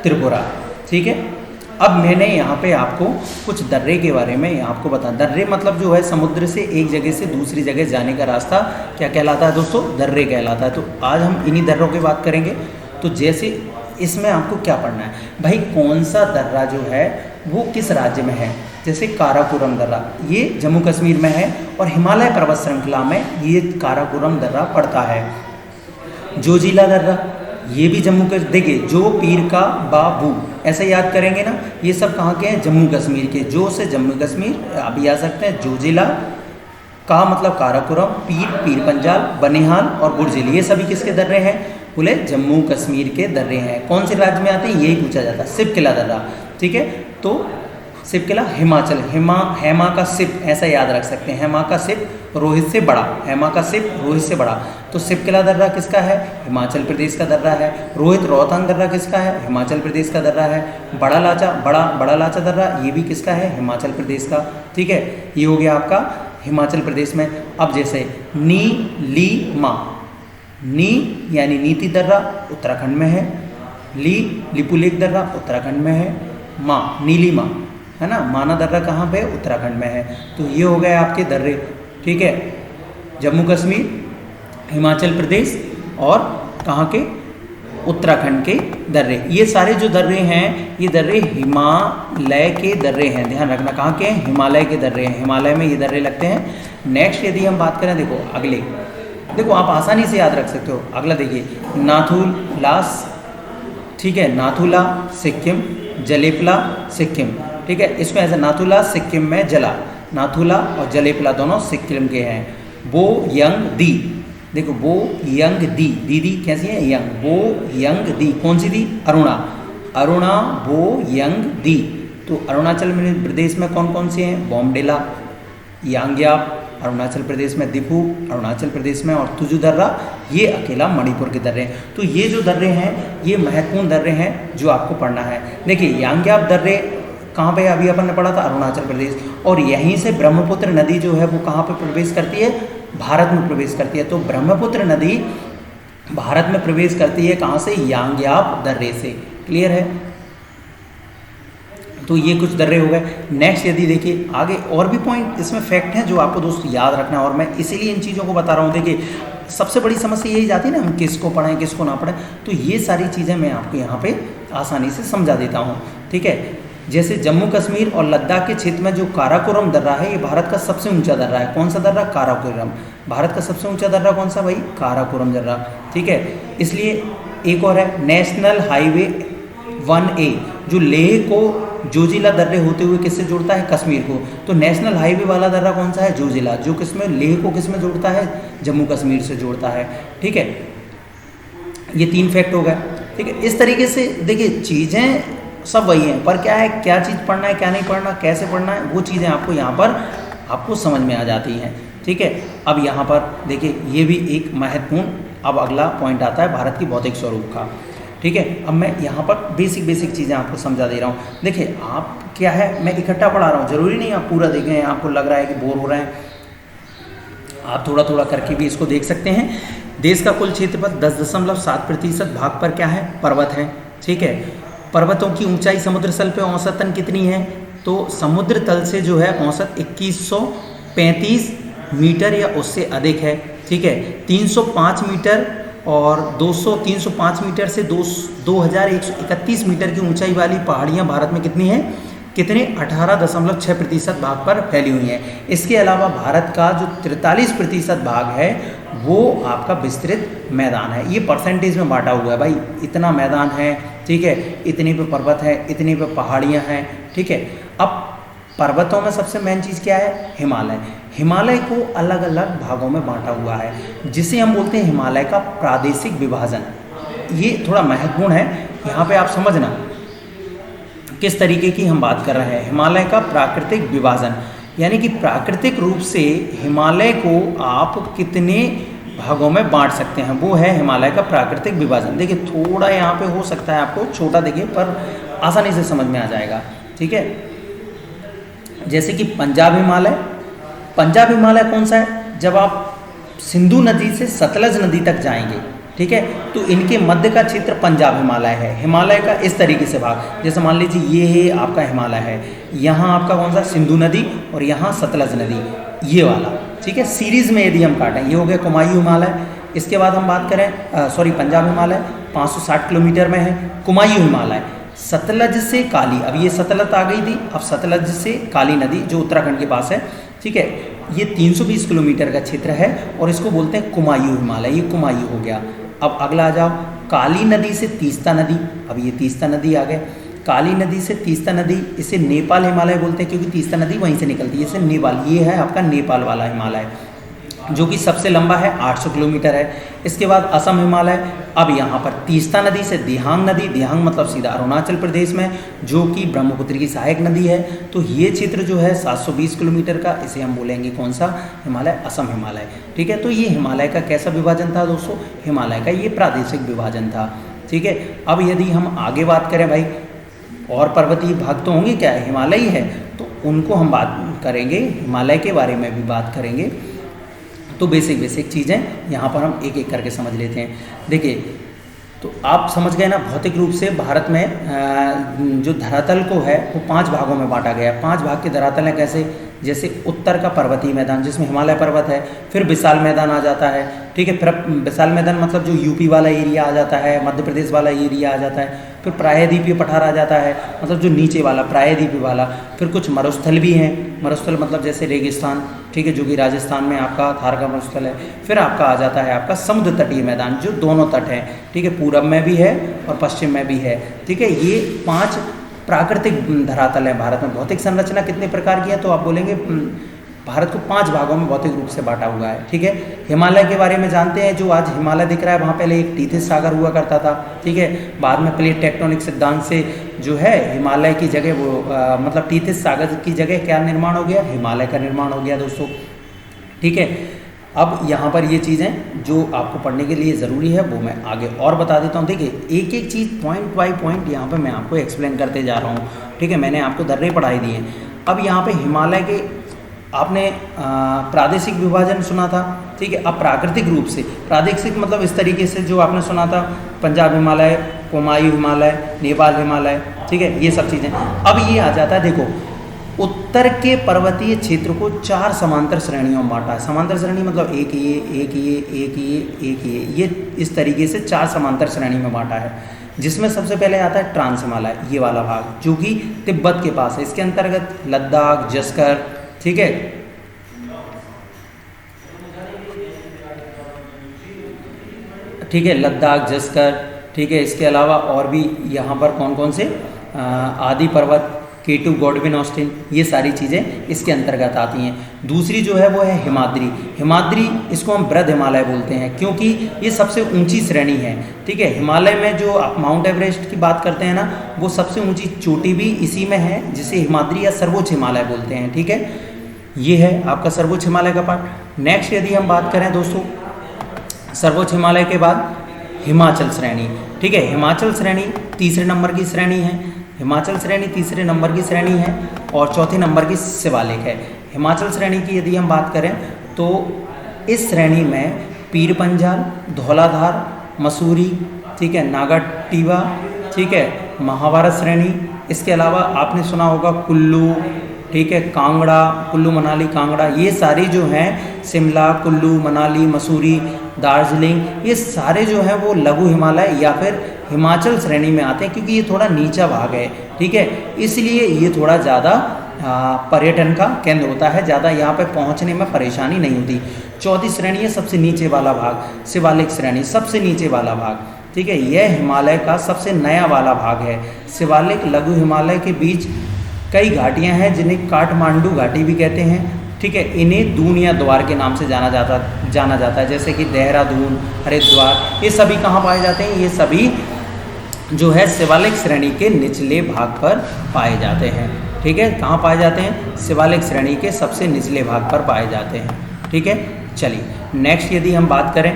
त्रिपुरा, ठीक है। अब मैंने यहाँ पे आपको कुछ दर्रे के बारे में आपको बता, दर्रे मतलब जो है समुद्र से एक जगह से दूसरी जगह जाने का रास्ता क्या कहलाता है दोस्तों, दर्रे कहलाता है। तो आज हम इन्हीं दर्रों की बात करेंगे। तो जैसे इसमें आपको क्या पढ़ना है भाई, कौन सा दर्रा जो है वो किस राज्य में है, जैसे काराकोरम दर्रा ये जम्मू कश्मीर में है, और हिमालय पर्वत श्रृंखला में ये काराकोरम दर्रा पड़ता है। जोजिला दर्रा ये भी जम्मू कश्मीर, देखिए जो पीर का बाबू, ऐसे याद करेंगे ना, ये सब कहाँ के हैं, जम्मू कश्मीर के। जो से जम्मू कश्मीर आप याद सकते हैं, जोजिला का मतलब काराकोरम, पीर पंजाल, बनिहाल और बुर्जिल, ये सभी किसके दर्रे हैं, बोले जम्मू कश्मीर के दर्रे हैं। कौन से राज्य में आते हैं, यही पूछा जाता है। सिपकिला दर्रा, ठीक है, तो सिपकिला हिमाचल, हेमा का सिप ऐसा याद रख सकते हैं, हेमा का सिप रोहित से बड़ा, हेमा का सिप रोहित से बड़ा। तो सिपकिला दर्रा किसका है, हिमाचल प्रदेश का दर्रा है। रोहित रोहतांग दर्रा किसका है, हिमाचल प्रदेश का दर्रा है। बड़ा लाचा दर्रा ये भी किसका है, हिमाचल प्रदेश का, ठीक है। ये हो गया आपका हिमाचल प्रदेश में। अब जैसे नीलिमा, नी यानी नीति दर्रा उत्तराखंड में है, लिपुलेख दर्रा उत्तराखंड में है, माँ नीलिमा है ना। माना दर्रा कहाँ पे, उत्तराखंड में है। तो ये हो गए आपके दर्रे, ठीक है। जम्मू कश्मीर, हिमाचल प्रदेश और कहाँ के, उत्तराखंड के दर्रे। ये सारे जो दर्रे हैं ये दर्रे हिमालय के दर्रे हैं, ध्यान रखना कहाँ के हैं, हिमालय के दर्रे हैं, हिमालय में ये दर्रे लगते हैं। नेक्स्ट यदि हम बात करें, देखो अगले, देखो आप आसानी से याद रख सकते हो। अगला देखिए, नाथुला, ठीक है, नाथुला सिक्किम, जलेपला सिक्किम, ठीक है। इसमें ऐसा नाथुला सिक्किम में जला, नाथुला और जलेपला दोनों सिक्किम के हैं। बो यंग दी, देखो बो यंग दी, दीदी कैसी है, यंग, बो यंग दी, कौन सी दी, अरुणा, अरुणा बो यंग दी। तो अरुणाचल प्रदेश में कौन कौन से हैं, बॉमडिला, यांग्याप अरुणाचल प्रदेश में, दिफू अरुणाचल प्रदेश में, और तुजु दर्रा ये अकेला मणिपुर के दर्रे हैं। तो ये जो दर्रे हैं ये महत्वपूर्ण दर्रे हैं जो आपको पढ़ना है। देखिए यांग्याप दर्रे कहाँ पे, अभी अपन ने पढ़ा था, अरुणाचल प्रदेश, और यहीं से ब्रह्मपुत्र नदी जो है वो कहाँ पे प्रवेश करती है, भारत में प्रवेश करती है। तो ब्रह्मपुत्र नदी भारत में प्रवेश करती है कहाँ से, यांग्याप दर्रे से, क्लियर है। तो ये कुछ दर्रे हो गए। नेक्स्ट यदि देखिए आगे और भी पॉइंट इसमें फैक्ट हैं जो आपको दोस्तों याद रखना है, और मैं इसीलिए इन चीज़ों को बता रहा हूँ। देखिए सबसे बड़ी समस्या यही जाती है ना, हम किसको पढ़ें किसको ना पढ़ें, तो ये सारी चीज़ें मैं आपको यहाँ पे आसानी से समझा देता हूँ, ठीक है। जैसे जम्मू कश्मीर और लद्दाख के क्षेत्र में जो काराकोरम दर्रा है ये भारत का सबसे ऊंचा दर्रा है। कौन सा दर्रा, काराकोरम, भारत का सबसे ऊंचा दर्रा कौन सा भाई, काराकोरम दर्रा, ठीक है। इसलिए एक और है नेशनल हाईवे 1A जो लेह को जोजिला दर्रे होते हुए किससे जोड़ता है, कश्मीर को। तो नेशनल हाईवे वाला दर्रा कौन सा है, जोजिला, जो किसमें, लेह को किसमें जोड़ता है, जम्मू कश्मीर से जोड़ता है, ठीक है। ये 3 फैक्ट हो गए, ठीक है। इस तरीके से देखिए चीज़ें सब वही हैं, पर क्या है, क्या चीज़ पढ़ना है क्या नहीं पढ़ना, कैसे पढ़ना है, वो चीज़ें आपको यहाँ पर आपको समझ में आ जाती हैं, ठीक है। अब यहाँ पर देखिए ये भी एक महत्वपूर्ण, अब अगला पॉइंट आता है भारत की भौतिक स्वरूप का, ठीक है। अब मैं यहाँ पर बेसिक चीज़ें आपको समझा दे रहा हूँ। देखिए आप क्या है, मैं इकट्ठा पढ़ा रहा हूँ, ज़रूरी नहीं आप पूरा देखें, आपको लग रहा है कि बोर हो रहे हैं, आप थोड़ा थोड़ा करके भी इसको देख सकते हैं। देश का कुल क्षेत्रफल 10.7% भाग पर क्या है, पर्वत है, ठीक है। पर्वतों की ऊंचाई समुद्र तल पे औसतन कितनी है, तो समुद्र तल से जो है औसत 2135 मीटर या उससे अधिक है, ठीक है। 305 मीटर और 305 मीटर से 2131 मीटर की ऊंचाई वाली पहाड़ियां भारत में कितनी हैं, कितने 18.6% भाग पर फैली हुई हैं। इसके अलावा भारत का जो 43% भाग है वो आपका विस्तृत मैदान है। ये परसेंटेज में बांटा हुआ है भाई, इतना मैदान है, ठीक है, इतने पे पर्वत है, इतने पे पहाड़ियाँ हैं, ठीक है। अब पर्वतों में सबसे मेन चीज़ क्या है, हिमालय। हिमालय को अलग अलग भागों में बांटा हुआ है, जिसे हम बोलते हैं हिमालय का प्रादेशिक विभाजन। ये थोड़ा महत्वपूर्ण है, यहाँ पे आप समझना किस तरीके की हम बात कर रहे हैं। हिमालय का प्राकृतिक विभाजन, यानी कि प्राकृतिक रूप से हिमालय को आप कितने भागों में बांट सकते हैं, वो है हिमालय का प्राकृतिक विभाजन। देखिए थोड़ा यहाँ पे हो सकता है आपको छोटा देखिए, पर आसानी से समझ में आ जाएगा, ठीक है। जैसे कि पंजाब हिमालय, पंजाब हिमालय कौन सा है, जब आप सिंधु नदी से सतलज नदी तक जाएंगे, ठीक है, तो इनके मध्य का क्षेत्र पंजाब हिमालय है। हिमालय का इस तरीके से भाग, जैसे मान लीजिए ये है आपका हिमालय है, यहाँ आपका कौन सा, सिंधु नदी, और यहाँ सतलज नदी, ये वाला, ठीक है। सीरीज में यदि हम काटें, ये हो गया कुमायूं हिमालय। इसके बाद हम बात करें पंजाब हिमालय 560 किलोमीटर में है। कुमायूं हिमालय सतलज से काली, अब ये सतलज आ गई थी, अब सतलज से काली नदी जो उत्तराखंड के पास है, ठीक है, ये 320 किलोमीटर का क्षेत्र है और इसको बोलते हैं कुमायूं हिमालय। ये कुमायूं हो गया। अब अगला आ जाओ, काली नदी से तीस्ता नदी, अब ये तीस्ता नदी आ गए। काली नदी से तीस्ता नदी, इसे नेपाल हिमालय बोलते हैं क्योंकि तीस्ता नदी वहीं से निकलती है, इसे नेपाल, ये है आपका नेपाल वाला हिमालय, जो कि सबसे लंबा है, 800 किलोमीटर है। इसके बाद असम हिमालय। अब यहाँ पर तीस्ता नदी से दिहांग नदी, दिहांग मतलब सीधा अरुणाचल प्रदेश में, जो कि ब्रह्मपुत्र की सहायक नदी है। तो ये क्षेत्र जो है 720 किलोमीटर का, इसे हम बोलेंगे कौन सा हिमालय, असम हिमालय, ठीक है। तो ये हिमालय का कैसा विभाजन था दोस्तों, हिमालय का ये प्रादेशिक विभाजन था, ठीक है। अब यदि हम आगे बात करें भाई, और पर्वतीय भाग तो होंगे क्या, हिमालय ही है, तो उनको हम बात करेंगे, हिमालय के बारे में भी बात करेंगे। तो बेसिक चीज़ें यहाँ पर हम एक एक करके समझ लेते हैं। देखिए तो आप समझ गए ना, भौतिक रूप से भारत में जो धरातल को है वो 5 भागों में बांटा गया है। 5 भाग के धरातल हैं कैसे, जैसे उत्तर का पर्वतीय मैदान जिसमें हिमालय पर्वत है, फिर विशाल मैदान आ जाता है, ठीक है, फिर विशाल मैदान मतलब जो यूपी वाला एरिया आ जाता है, मध्य प्रदेश वाला एरिया आ जाता है, फिर प्रायद्वीपीय पठार आ जाता है, मतलब जो नीचे वाला प्रायद्वीपीय वाला, फिर कुछ मरुस्थल भी हैं, मरुस्थल मतलब जैसे रेगिस्तान, ठीक है, जो कि राजस्थान में आपका थार का मरुस्थल है, फिर आपका आ जाता है आपका समुद्र तटीय मैदान जो दोनों तट हैं, ठीक है, पूरब में भी है और पश्चिम में भी है, ठीक है। ये 5 प्राकृतिक धरातल है भारत में। भौतिक संरचना कितने प्रकार की है, तो आप बोलेंगे भारत को 5 भागों में भौतिक रूप से बांटा हुआ है, ठीक है। हिमालय के बारे में जानते हैं, जो आज हिमालय दिख रहा है वहाँ पहले एक टीथिस सागर हुआ करता था, ठीक है, बाद में प्लेट टेक्टोनिक सिद्धांत से जो है हिमालय की जगह वो मतलब टीथिस सागर की जगह क्या निर्माण हो गया, हिमालय का निर्माण हो गया दोस्तों, ठीक है। अब यहाँ पर ये चीज़ें जो आपको पढ़ने के लिए ज़रूरी है वो मैं आगे और बता देता हूँ। देखिए एक एक चीज़ पॉइंट बाय पॉइंट यहाँ पे मैं आपको एक्सप्लेन करते जा रहा हूँ, ठीक है। मैंने आपको दर्रे पढ़ाई दी हैं। अब यहाँ पे हिमालय के आपने प्रादेशिक विभाजन सुना था, ठीक है। अब प्राकृतिक रूप से प्रादेशिक मतलब इस तरीके से जो आपने सुना था, पंजाब हिमालय, कुमायूं हिमालय, नेपाल हिमालय, ठीक है, ये सब चीज़ें। अब ये आ जाता है, देखो उत्तर के पर्वतीय क्षेत्र को 4 समांतर श्रेणियों में बांटा है। समांतर श्रेणी मतलब एक ये इस तरीके से 4 समांतर श्रेणी में बांटा है, जिसमें सबसे पहले आता है ट्रांस हिमालय, ये वाला भाग जो कि तिब्बत के पास है। इसके अंतर्गत लद्दाख, जस्कर, ठीक है, ठीक है, लद्दाख, जस्कर, ठीक है। इसके अलावा और भी यहाँ पर कौन कौन से आदि पर्वत, K2, गॉडविन ऑस्टिन, ये सारी चीज़ें इसके अंतर्गत आती हैं। दूसरी जो है वो है हिमाद्री। हिमाद्री इसको हम बृहद हिमालय बोलते हैं क्योंकि ये सबसे ऊंची श्रेणी है, ठीक है। हिमालय में जो आप माउंट एवरेस्ट की बात करते हैं ना, वो सबसे ऊंची चोटी भी इसी में है, जिसे हिमाद्री या सर्वोच्च हिमालय बोलते हैं, ठीक है। ये है आपका सर्वोच्च हिमालय का पार्ट। नेक्स्ट यदि हम बात करें दोस्तों, सर्वोच्च हिमालय के बाद हिमाचल श्रेणी, ठीक है। हिमाचल श्रेणी तीसरे नंबर की श्रेणी है। हिमाचल श्रेणी तीसरे नंबर की श्रेणी है और चौथे नंबर की शिवालिक है। हिमाचल श्रेणी की यदि हम बात करें तो इस श्रेणी में पीर पंजाल, धौलाधार, मसूरी, ठीक है, नागा टीवा, ठीक है, महाभारत श्रेणी। इसके अलावा आपने सुना होगा कुल्लू, ठीक है, कांगड़ा, कुल्लू मनाली कांगड़ा, ये सारी जो हैं शिमला, कुल्लू मनाली, मसूरी, दार्जिलिंग, ये सारे जो हैं वो लघु हिमालय या फिर हिमाचल श्रेणी में आते हैं क्योंकि ये थोड़ा नीचा भाग है, ठीक है। इसलिए ये थोड़ा ज़्यादा पर्यटन का केंद्र होता है, ज़्यादा यहाँ पे पहुँचने में परेशानी नहीं होती। चौथी श्रेणी है सबसे नीचे वाला भाग, शिवालिक श्रेणी, सबसे नीचे वाला भाग, ठीक है। यह हिमालय का सबसे नया वाला भाग है। शिवालिक लघु हिमालय के बीच कई घाटियाँ हैं जिन्हें काठमांडू घाटी भी कहते हैं, ठीक है। इन्हें दून या द्वार के नाम से जाना जाता है, जैसे कि देहरादून, हरिद्वार, ये सभी कहाँ पाए जाते हैं, ये सभी जो है शिवालिक श्रेणी के निचले भाग पर पाए जाते हैं, ठीक है। कहाँ पाए जाते हैं, शिवालिक श्रेणी के सबसे निचले भाग पर पाए जाते हैं, ठीक है। चलिए नेक्स्ट यदि हम बात करें,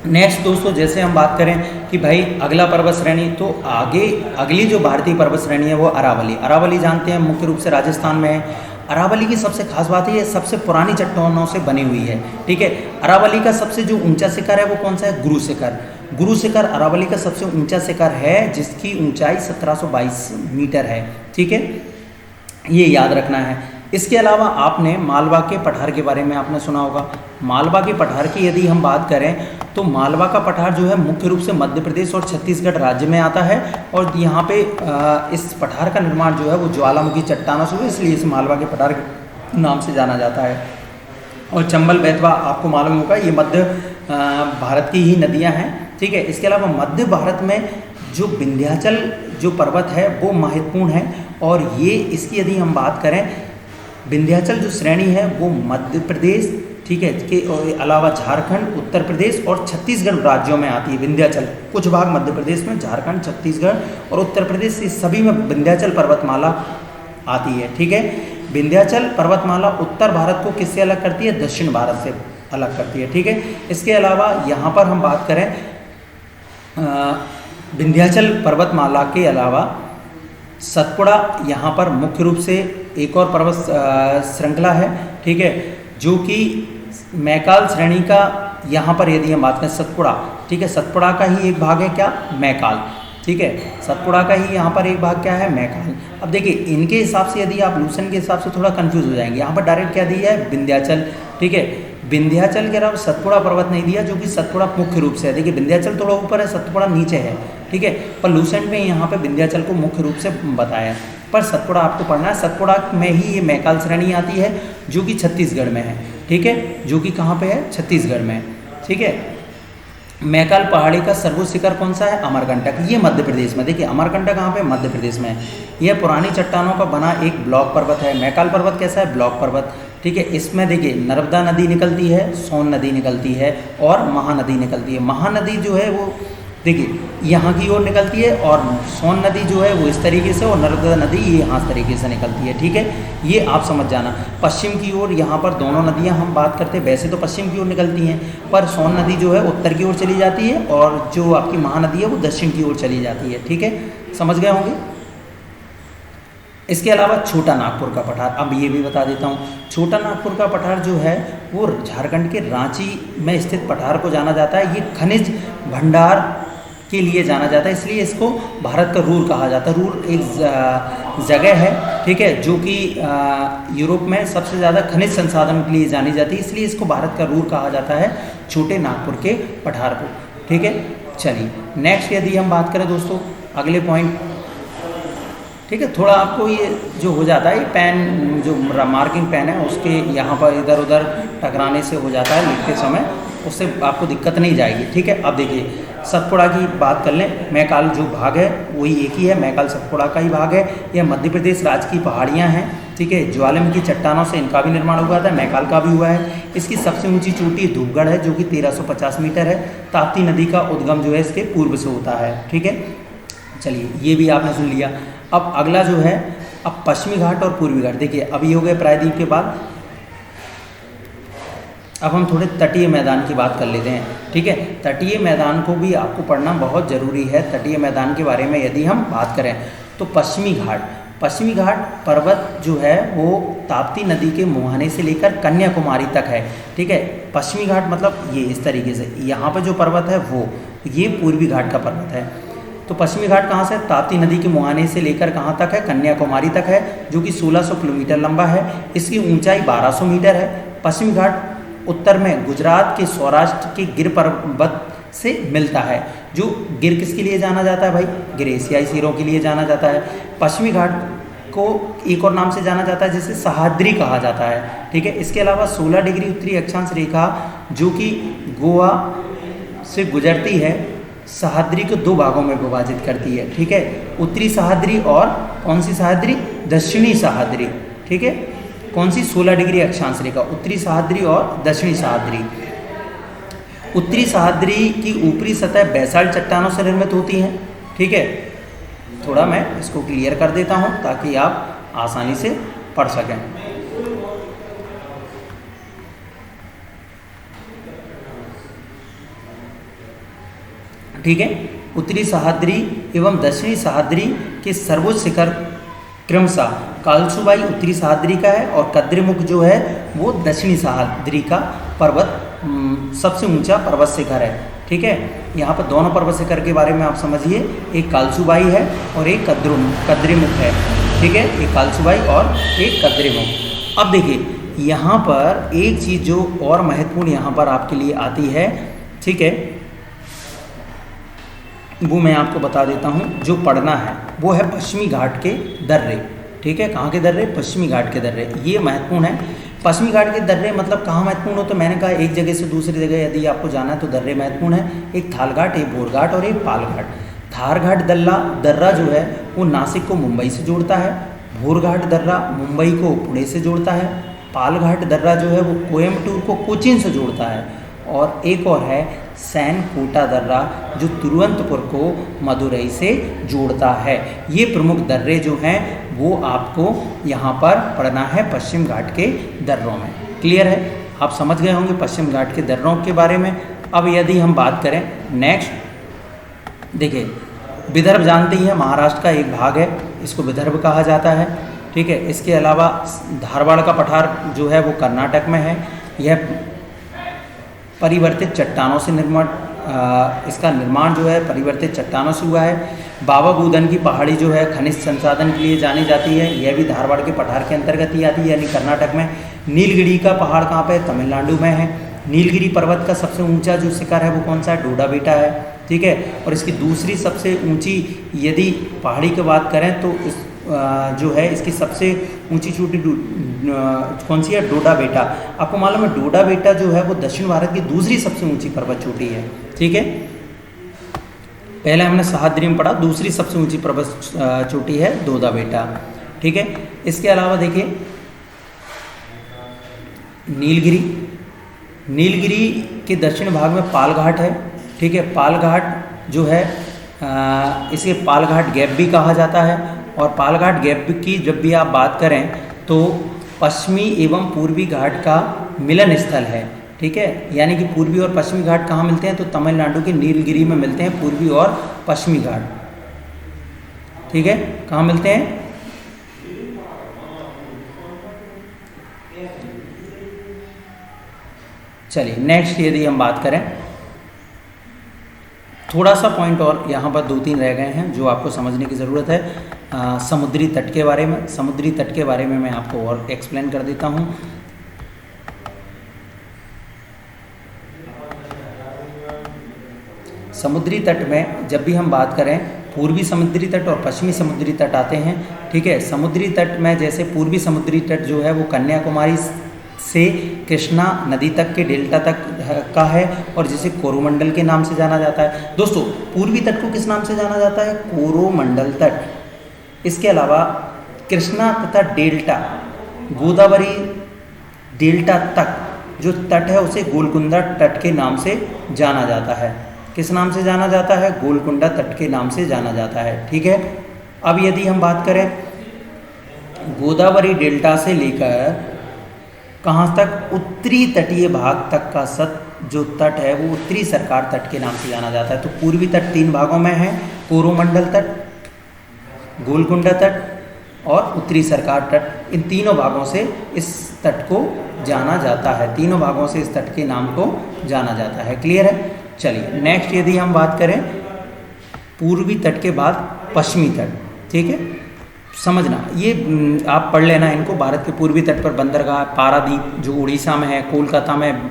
नेक्स्ट दोस्तों जैसे हम बात करें कि भाई अगला पर्वत श्रेणी, तो अगली जो भारतीय पर्वत श्रेणी है वो अरावली। अरावली जानते हैं मुख्य रूप से राजस्थान में है। अरावली की सबसे खास बात है ये सबसे पुरानी चट्टानों से बनी हुई है, ठीक है। अरावली का सबसे जो ऊंचा शिखर है वो कौन सा है, गुरु शिखर। गुरु शिखर अरावली का सबसे ऊंचा शिखर है जिसकी ऊंचाई 1722 मीटर है, ठीक है, ये याद रखना है। इसके अलावा आपने मालवा के पठार के बारे में आपने सुना होगा। मालवा के पठार की यदि हम बात करें तो मालवा का पठार जो है मुख्य रूप से मध्य प्रदेश और छत्तीसगढ़ राज्य में आता है और यहाँ पे इस पठार का निर्माण जो है वो ज्वालामुखी चट्टानों से हुआ, इसलिए इसे मालवा के पठार के नाम से जाना जाता है। और चंबल, बेतवा आपको मालूम होगा ये मध्य भारत की ही नदियाँ हैं, ठीक है। इसके अलावा मध्य भारत में जो विंध्याचल जो पर्वत है वो महत्वपूर्ण है और ये इसकी यदि हम बात करें, विंध्याचल जो श्रेणी है वो मध्य प्रदेश, ठीक है, के अलावा झारखंड, उत्तर प्रदेश और छत्तीसगढ़ राज्यों में आती है विंध्याचल। कुछ भाग मध्य प्रदेश में, झारखंड, छत्तीसगढ़ और उत्तर प्रदेश, इस सभी में विंध्याचल पर्वतमाला आती है, ठीक है। विंध्याचल पर्वतमाला उत्तर भारत को किससे अलग करती है, दक्षिण भारत से अलग करती है, ठीक है। इसके अलावा यहाँ पर हम बात करें विंध्याचल पर्वतमाला के अलावा सतपुड़ा यहाँ पर मुख्य रूप से एक और पर्वत श्रृंखला है, ठीक है, जो कि मैकाल श्रेणी का यहाँ पर यदि हम बात करें सतपुड़ा, ठीक है, सतपुड़ा का ही एक भाग है क्या, मैकाल, ठीक है, सतपुड़ा का ही यहाँ पर एक भाग क्या है, मैकाल। अब देखिए इनके हिसाब से यदि आप लूसेंट के हिसाब से थोड़ा कंफ्यूज हो जाएंगे, यहाँ पर डायरेक्ट क्या दिया है, विंध्याचल, ठीक है, विंध्याचल के अलावा सतपुड़ा पर्वत नहीं दिया, जो कि सतपुड़ा मुख्य रूप से है। देखिए विंध्याचल थोड़ा ऊपर है, सतपुड़ा नीचे है, ठीक है, पर लूसेंट में यहाँ पे विंध्याचल को मुख्य रूप से बताया, पर सतपुड़ा आपको पढ़ना है। सतपुड़ा में ही ये मैकाल श्रेणी आती है जो कि छत्तीसगढ़ में है, ठीक है, जो कि कहाँ पे है, छत्तीसगढ़ में, ठीक है। मैकाल पहाड़ी का सर्वोच्च शिखर कौन सा है, अमरकंटक, ये मध्य प्रदेश में। देखिए अमरकंटक कहाँ पे, मध्य प्रदेश में। यह पुरानी चट्टानों का बना एक ब्लॉक पर्वत है। मैकाल पर्वत कैसा है, ब्लॉक पर्वत, ठीक है। इसमें देखिए नर्मदा नदी निकलती है, सोन नदी निकलती है और महानदी निकलती है। महानदी जो है वो देखिए यहाँ की ओर निकलती है और सोन नदी जो है वो इस तरीके से, और नर्मदा नदी ये यहाँ इस तरीके से निकलती है, ठीक है, ये आप समझ जाना। पश्चिम की ओर यहाँ पर दोनों नदियाँ हम बात करते हैं, वैसे तो पश्चिम की ओर निकलती हैं, पर सोन नदी जो है उत्तर की ओर चली जाती है और जो आपकी महानदी है वो दक्षिण की ओर चली जाती है, ठीक है, समझ गए होंगे। इसके अलावा छोटा नागपुर का पठार, अब ये भी बता देता हूँ, छोटा नागपुर का पठार जो है वो झारखंड के रांची में स्थित पठार को जाना जाता है। ये खनिज भंडार के लिए जाना जाता है, इसलिए इसको भारत का रूर कहा जाता है। रूर एक जगह है, ठीक है, जो कि यूरोप में सबसे ज़्यादा खनिज संसाधन के लिए जानी जाती है, इसलिए इसको भारत का रूर कहा जाता है, छोटे नागपुर के पठार को, ठीक है। चलिए नेक्स्ट यदि हम बात करें दोस्तों, अगले पॉइंट, ठीक है, थोड़ा आपको ये जो हो जाता है, पेन जो मार्किंग पेन है उसके यहाँ पर इधर उधर टकराने से हो जाता है लिखते समय, उससे आपको दिक्कत नहीं जाएगी, ठीक है। अब देखिए सतपुड़ा की बात कर लें, मैकाल जो भाग है वही एक ही है, मैकाल सतपुड़ा का ही भाग है। यह मध्य प्रदेश राज्य की पहाड़ियाँ हैं, ठीक है, ज्वालामुखी चट्टानों से इनका भी निर्माण हुआ था, मैकाल का भी हुआ है। इसकी सबसे ऊंची चोटी धूपगढ़ है जो कि 1350 मीटर है। ताप्ती नदी का उद्गम जो है इसके पूर्व से होता है, ठीक है। चलिए ये भी आपने सुन लिया। अब अगला जो है, अब पश्चिमी घाट और पूर्वी घाट, देखिए अब ये हो गए प्रायद्वीप के बाद, अब हम थोड़े तटीय मैदान की बात कर लेते हैं, ठीक है। तटीय मैदान को भी आपको पढ़ना बहुत ज़रूरी है। तटीय मैदान के बारे में यदि हम बात करें तो पश्चिमी घाट पर्वत जो है वो ताप्ती नदी के मुहाने से लेकर कन्याकुमारी तक है, ठीक है। पश्चिमी घाट मतलब ये इस तरीके से, यहाँ पर जो पर्वत है वो ये पूर्वी घाट का पर्वत है। तो पश्चिमी घाट कहाँ से, ताप्ती नदी के मुहाने से लेकर कहाँ तक है, कन्याकुमारी तक है, जो कि 1600 किलोमीटर लंबा है। इसकी ऊंचाई 1200 मीटर है। पश्चिमी घाट उत्तर में गुजरात के सौराष्ट्र के गिर पर्वत से मिलता है। जो गिर किसके लिए जाना जाता है भाई, गिर एशियाई सिरों के लिए जाना जाता है। पश्चिमी घाट को एक और नाम से जाना जाता है जिसे सह्याद्री कहा जाता है, ठीक है। इसके अलावा 16 डिग्री उत्तरी अक्षांश रेखा जो कि गोवा से गुजरती है, सह्याद्री को दो भागों में विभाजित करती है, ठीक है। उत्तरी सह्याद्री और कौन सी सह्याद्री, दक्षिणी सह्याद्री, ठीक है। कौन सी, 16 डिग्री अक्षांश रेखा, उत्तरी सह्याद्री और दक्षिणी सह्याद्री। उत्तरी सह्याद्री की ऊपरी सतह बैसाल्ट चट्टानों से निर्मित होती है, ठीक है। थोड़ा मैं इसको क्लियर कर देता हूँ ताकि आप आसानी से पढ़ सकें। ठीक है, उत्तरी सह्याद्री एवं दक्षिणी सह्याद्री के सर्वोच्च शिखर क्रमशः कालसुबाई उत्तरी सह्याद्री का है और कद्रेमुख जो है वो दक्षिणी सह्याद्री का पर्वत सबसे ऊंचा पर्वत शिखर है, ठीक है। यहाँ पर दोनों पर्वत शिखर के बारे में आप समझिए, एक कालसुबाई है और एक कद्रेमुख है, ठीक है। एक कालसुबाई और एक कद्रेमुख। अब देखिए यहाँ पर एक चीज़ जो और महत्वपूर्ण यहाँ पर आपके लिए आती है, ठीक है, वो मैं आपको बता देता हूँ। जो पढ़ना है वो है पश्चिमी घाट के दर्रे, ठीक है। कहाँ के दर्रे, पश्चिमी घाट के दर्रे, ये महत्वपूर्ण है। पश्चिमी घाट के दर्रे मतलब कहाँ महत्वपूर्ण हो, तो मैंने कहा एक जगह से दूसरी जगह यदि आपको जाना है तो दर्रे महत्वपूर्ण है। एक थाल घाट, एक बोर घाट और एक पाल घाट। थार घाट दर्रा जो है वो नासिक को मुंबई से जोड़ता है। भोर घाट दर्रा मुंबई को पुणे से जोड़ता है। पाल घाट दर्रा जो है वो कोयम्बटूर को कोचीन से जोड़ता है। और एक और है सैन कोटा दर्रा जो तिरुवनंतपुर को मदुरई से जोड़ता है। ये प्रमुख दर्रे जो हैं वो आपको यहाँ पर पढ़ना है पश्चिम घाट के दर्रों में। क्लियर है, आप समझ गए होंगे पश्चिम घाट के दर्रों के बारे में। अब यदि हम बात करें नेक्स्ट, देखिए विदर्भ जानते ही हैं, महाराष्ट्र का एक भाग है, इसको विदर्भ कहा जाता है, ठीक है। इसके अलावा धारवाड़ का पठार जो है वो कर्नाटक में है। यह परिवर्तित चट्टानों से इसका निर्माण जो है परिवर्तित चट्टानों से हुआ है। बाबा बूदन की पहाड़ी जो है खनिज संसाधन के लिए जानी जाती है, यह भी धारवाड़ के पठार के अंतर्गत ही आती है, यानी कर्नाटक में। नीलगिरी का पहाड़ कहाँ पे है? तमिलनाडु में है। नीलगिरी पर्वत का सबसे ऊंचा जो शिखर है वो कौन सा है? डोडा बेटा है, ठीक है। और इसकी दूसरी सबसे ऊंची यदि पहाड़ी की बात करें तो इस जो है इसकी सबसे ऊंची चोटी कौन सी है? डोडा बेटा। आपको मालूम है डोडा बेटा जो है वो दक्षिण भारत की दूसरी सबसे ऊंची पर्वत चोटी है, ठीक है। पहले हमने सह्याद्री में पढ़ा, दूसरी सबसे ऊंची पर्वत चोटी है डोडा बेटा, ठीक है। इसके अलावा देखिए नीलगिरी के दक्षिण भाग में पालघाट है, ठीक है। पालघाट जो है इसे पालघाट गैप भी कहा जाता है। और पालघाट गैप की जब भी आप बात करें तो पश्चिमी एवं पूर्वी घाट का मिलन स्थल है, ठीक है। यानी कि पूर्वी और पश्चिमी घाट कहाँ मिलते हैं? तो तमिलनाडु के नीलगिरी में मिलते हैं पूर्वी और पश्चिमी घाट, ठीक है। कहाँ मिलते हैं? चलिए नेक्स्ट यदि हम बात करें, थोड़ा सा पॉइंट और यहाँ पर 2-3 रह गए हैं जो आपको समझने की ज़रूरत है। समुद्री तट के बारे में, समुद्री तट के बारे में मैं आपको और एक्सप्लेन कर देता हूँ। समुद्री तट में जब भी हम बात करें, पूर्वी समुद्री तट और पश्चिमी समुद्री तट आते हैं, ठीक है। समुद्री तट में जैसे पूर्वी समुद्री तट जो है वो कन्याकुमारी से कृष्णा नदी तक के डेल्टा तक का है और जिसे कोरोमंडल के नाम से जाना जाता है। दोस्तों पूर्वी तट को किस नाम से जाना जाता है? कोरोमंडल तट। इसके अलावा कृष्णा तथा डेल्टा गोदावरी डेल्टा तक जो तट है उसे गोलकुंडा तट के नाम से जाना जाता है। किस नाम से जाना जाता है? गोलकुंडा तट के नाम से जाना जाता है, ठीक है। अब यदि हम बात करें गोदावरी डेल्टा से लेकर कहाँ तक? उत्तरी तटीय भाग तक का जो तट है वो उत्तरी सरकार तट के नाम से जाना जाता है। तो पूर्वी तट 3 भागों में है, कोरोमंडल तट, गोलकुंडा तट और उत्तरी सरकार तट। इन तीनों भागों से इस तट को जाना जाता है, तीनों भागों से इस तट के नाम को जाना जाता है। क्लियर है? चलिए नेक्स्ट यदि हम बात करें पूर्वी तट के बाद पश्चिमी तट, ठीक है। समझना ये आप पढ़ लेना इनको। भारत के पूर्वी तट पर बंदरगाह पारादीप जो उड़ीसा में है, कोलकाता में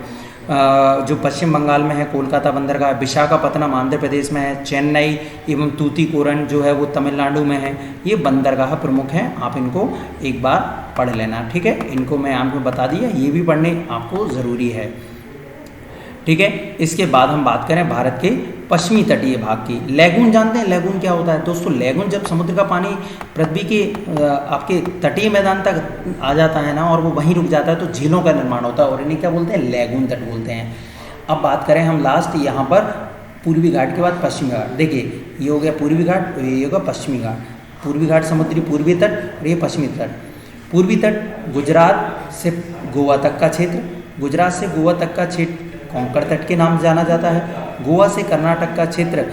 जो पश्चिम बंगाल में है कोलकाता बंदरगाह, विशाखापत्तनम आंध्र प्रदेश में है, चेन्नई एवं तूतीकोरन जो है वो तमिलनाडु में है। ये बंदरगाह प्रमुख हैं, आप इनको एक बार पढ़ लेना, ठीक है। इनको मैं आपको बता दिया, ये भी पढ़ने आपको ज़रूरी है, ठीक है। इसके बाद हम बात करें भारत के पश्चिमी तटीय भाग की। लैगून जानते हैं? लैगून क्या होता है? दोस्तों लैगून जब समुद्र का पानी पृथ्वी के आपके तटीय मैदान तक आ जाता है ना और वो वहीं रुक जाता है तो झीलों का निर्माण होता है और इन्हें क्या बोलते हैं? लैगून तट बोलते हैं। अब बात करें हम लास्ट यहाँ पर पूर्वी घाट के बाद पश्चिमी घाट। देखिए ये हो गया पूर्वी घाट, ये होगा पश्चिमी घाट। पूर्वी घाट समुद्री पूर्वी तट और ये पश्चिमी तट। पूर्वी तट गुजरात से गोवा तक का क्षेत्र, गुजरात से गोवा तक का क्षेत्र कोंकण तट के नाम से जाना जाता है। गोवा से कर्नाटक का क्षेत्र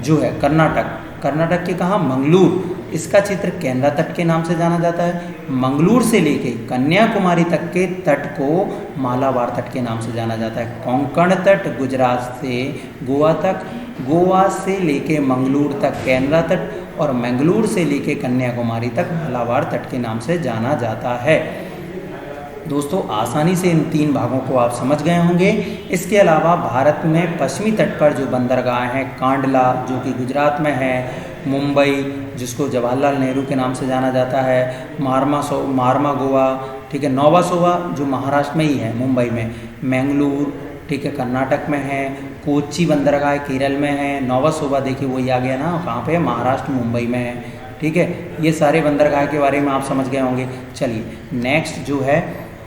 जो है कर्नाटक के कहाँ? मंगलूर, इसका क्षेत्र केंद्रा तट के नाम से जाना जाता है। मंगलूर से लेके कन्याकुमारी तक के तट को मालाबार तट के नाम से जाना जाता है। कोंकण तट गुजरात से गोवा तक, गोवा से लेके मंगलूर तक केंद्रा तट और मंगलूर से लेके कन्याकुमारी तक मालाबार तट के नाम से जाना जाता है। दोस्तों आसानी से इन 3 भागों को आप समझ गए होंगे। इसके अलावा भारत में पश्चिमी तट पर जो बंदरगाह हैं, कांडला जो कि गुजरात में है, मुंबई जिसको जवाहरलाल नेहरू के नाम से जाना जाता है, मारमा गोवा, ठीक है, नौवासोवा जो महाराष्ट्र में ही है मुंबई में, मैंगलोर ठीक है कर्नाटक में है, कोच्चि बंदरगाह केरल में है, नौवासोवा देखिए वही आ गया ना कहाँ पे? महाराष्ट्र मुंबई में है, ठीक है। ये सारे बंदरगाह के बारे में आप समझ गए होंगे। चलिए नेक्स्ट जो है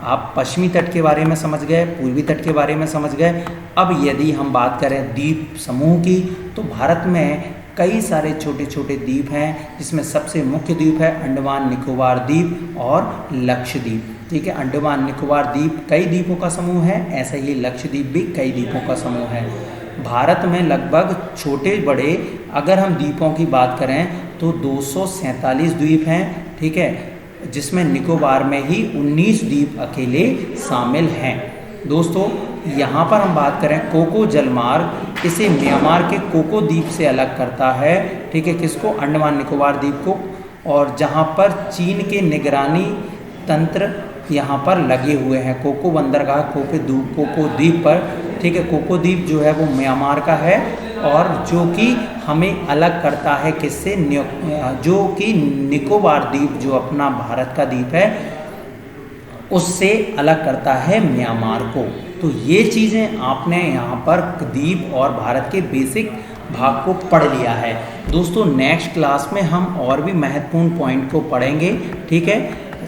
आप पश्चिमी तट के बारे में समझ गए, पूर्वी तट के बारे में समझ गए। अब यदि हम बात करें द्वीप समूह की तो भारत में कई सारे छोटे छोटे द्वीप हैं जिसमें सबसे मुख्य द्वीप है अंडमान निकोबार द्वीप और लक्षद्वीप, ठीक है। अंडमान निकोबार द्वीप कई द्वीपों का समूह है, ऐसा ही लक्षद्वीप भी कई द्वीपों का समूह है। भारत में लगभग छोटे बड़े अगर हम द्वीपों की बात करें तो 247 द्वीप हैं, ठीक है, जिसमें निकोबार में ही 19 द्वीप अकेले शामिल हैं। दोस्तों यहाँ पर हम बात करें कोको जलमार्ग, इसे म्यांमार के कोको द्वीप से अलग करता है, ठीक है, किसको, अंडमान निकोबार द्वीप को। और जहाँ पर चीन के निगरानी तंत्र यहाँ पर लगे हुए हैं कोको बंदरगाह कोको द्वीप पर, ठीक है। कोको द्वीप जो है वो म्यांमार का है और जो कि हमें अलग करता है किससे, जो कि निकोबार द्वीप जो अपना भारत का द्वीप है उससे अलग करता है म्यांमार को। तो ये चीज़ें आपने यहाँ पर द्वीप और भारत के बेसिक भाग को पढ़ लिया है। दोस्तों नेक्स्ट क्लास में हम और भी महत्वपूर्ण पॉइंट को पढ़ेंगे, ठीक है।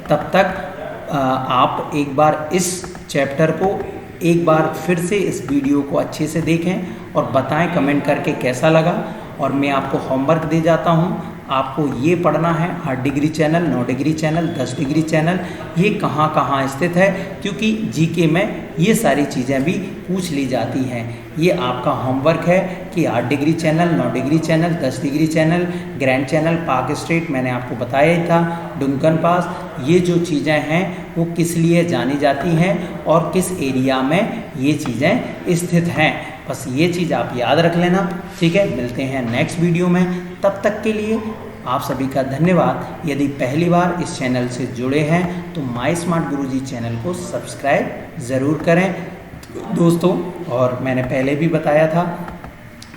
तब तक आप एक बार इस चैप्टर को एक बार फिर से इस वीडियो को अच्छे से देखें और बताएं कमेंट करके कैसा लगा। और मैं आपको होमवर्क दे जाता हूं, आपको ये पढ़ना है 8 degree channel, 9 degree channel, 10 degree channel, ये कहाँ कहाँ स्थित है, क्योंकि जीके में ये सारी चीज़ें भी पूछ ली जाती हैं। ये आपका होमवर्क है कि 8 degree channel, 9 degree channel, 10 degree channel, grand channel, पाक स्ट्रेट मैंने आपको बताया ही था, डुंकन पास, ये जो चीज़ें हैं वो किस लिए जानी जाती हैं और किस एरिया में ये चीज़ें स्थित हैं। बस ये चीज़ आप याद रख लेना, ठीक है। मिलते हैं नेक्स्ट वीडियो में, तब तक के लिए आप सभी का धन्यवाद। यदि पहली बार इस चैनल से जुड़े हैं तो माई स्मार्ट गुरुजी चैनल को सब्सक्राइब ज़रूर करें दोस्तों। और मैंने पहले भी बताया था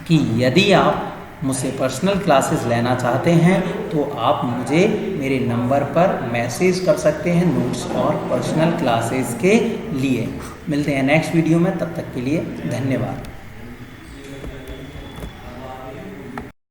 कि यदि आप मुझसे पर्सनल क्लासेस लेना चाहते हैं तो आप मुझे मेरे नंबर पर मैसेज कर सकते हैं नोट्स और पर्सनल क्लासेस के लिए। मिलते हैं नेक्स्ट वीडियो में, तब तक के लिए धन्यवाद।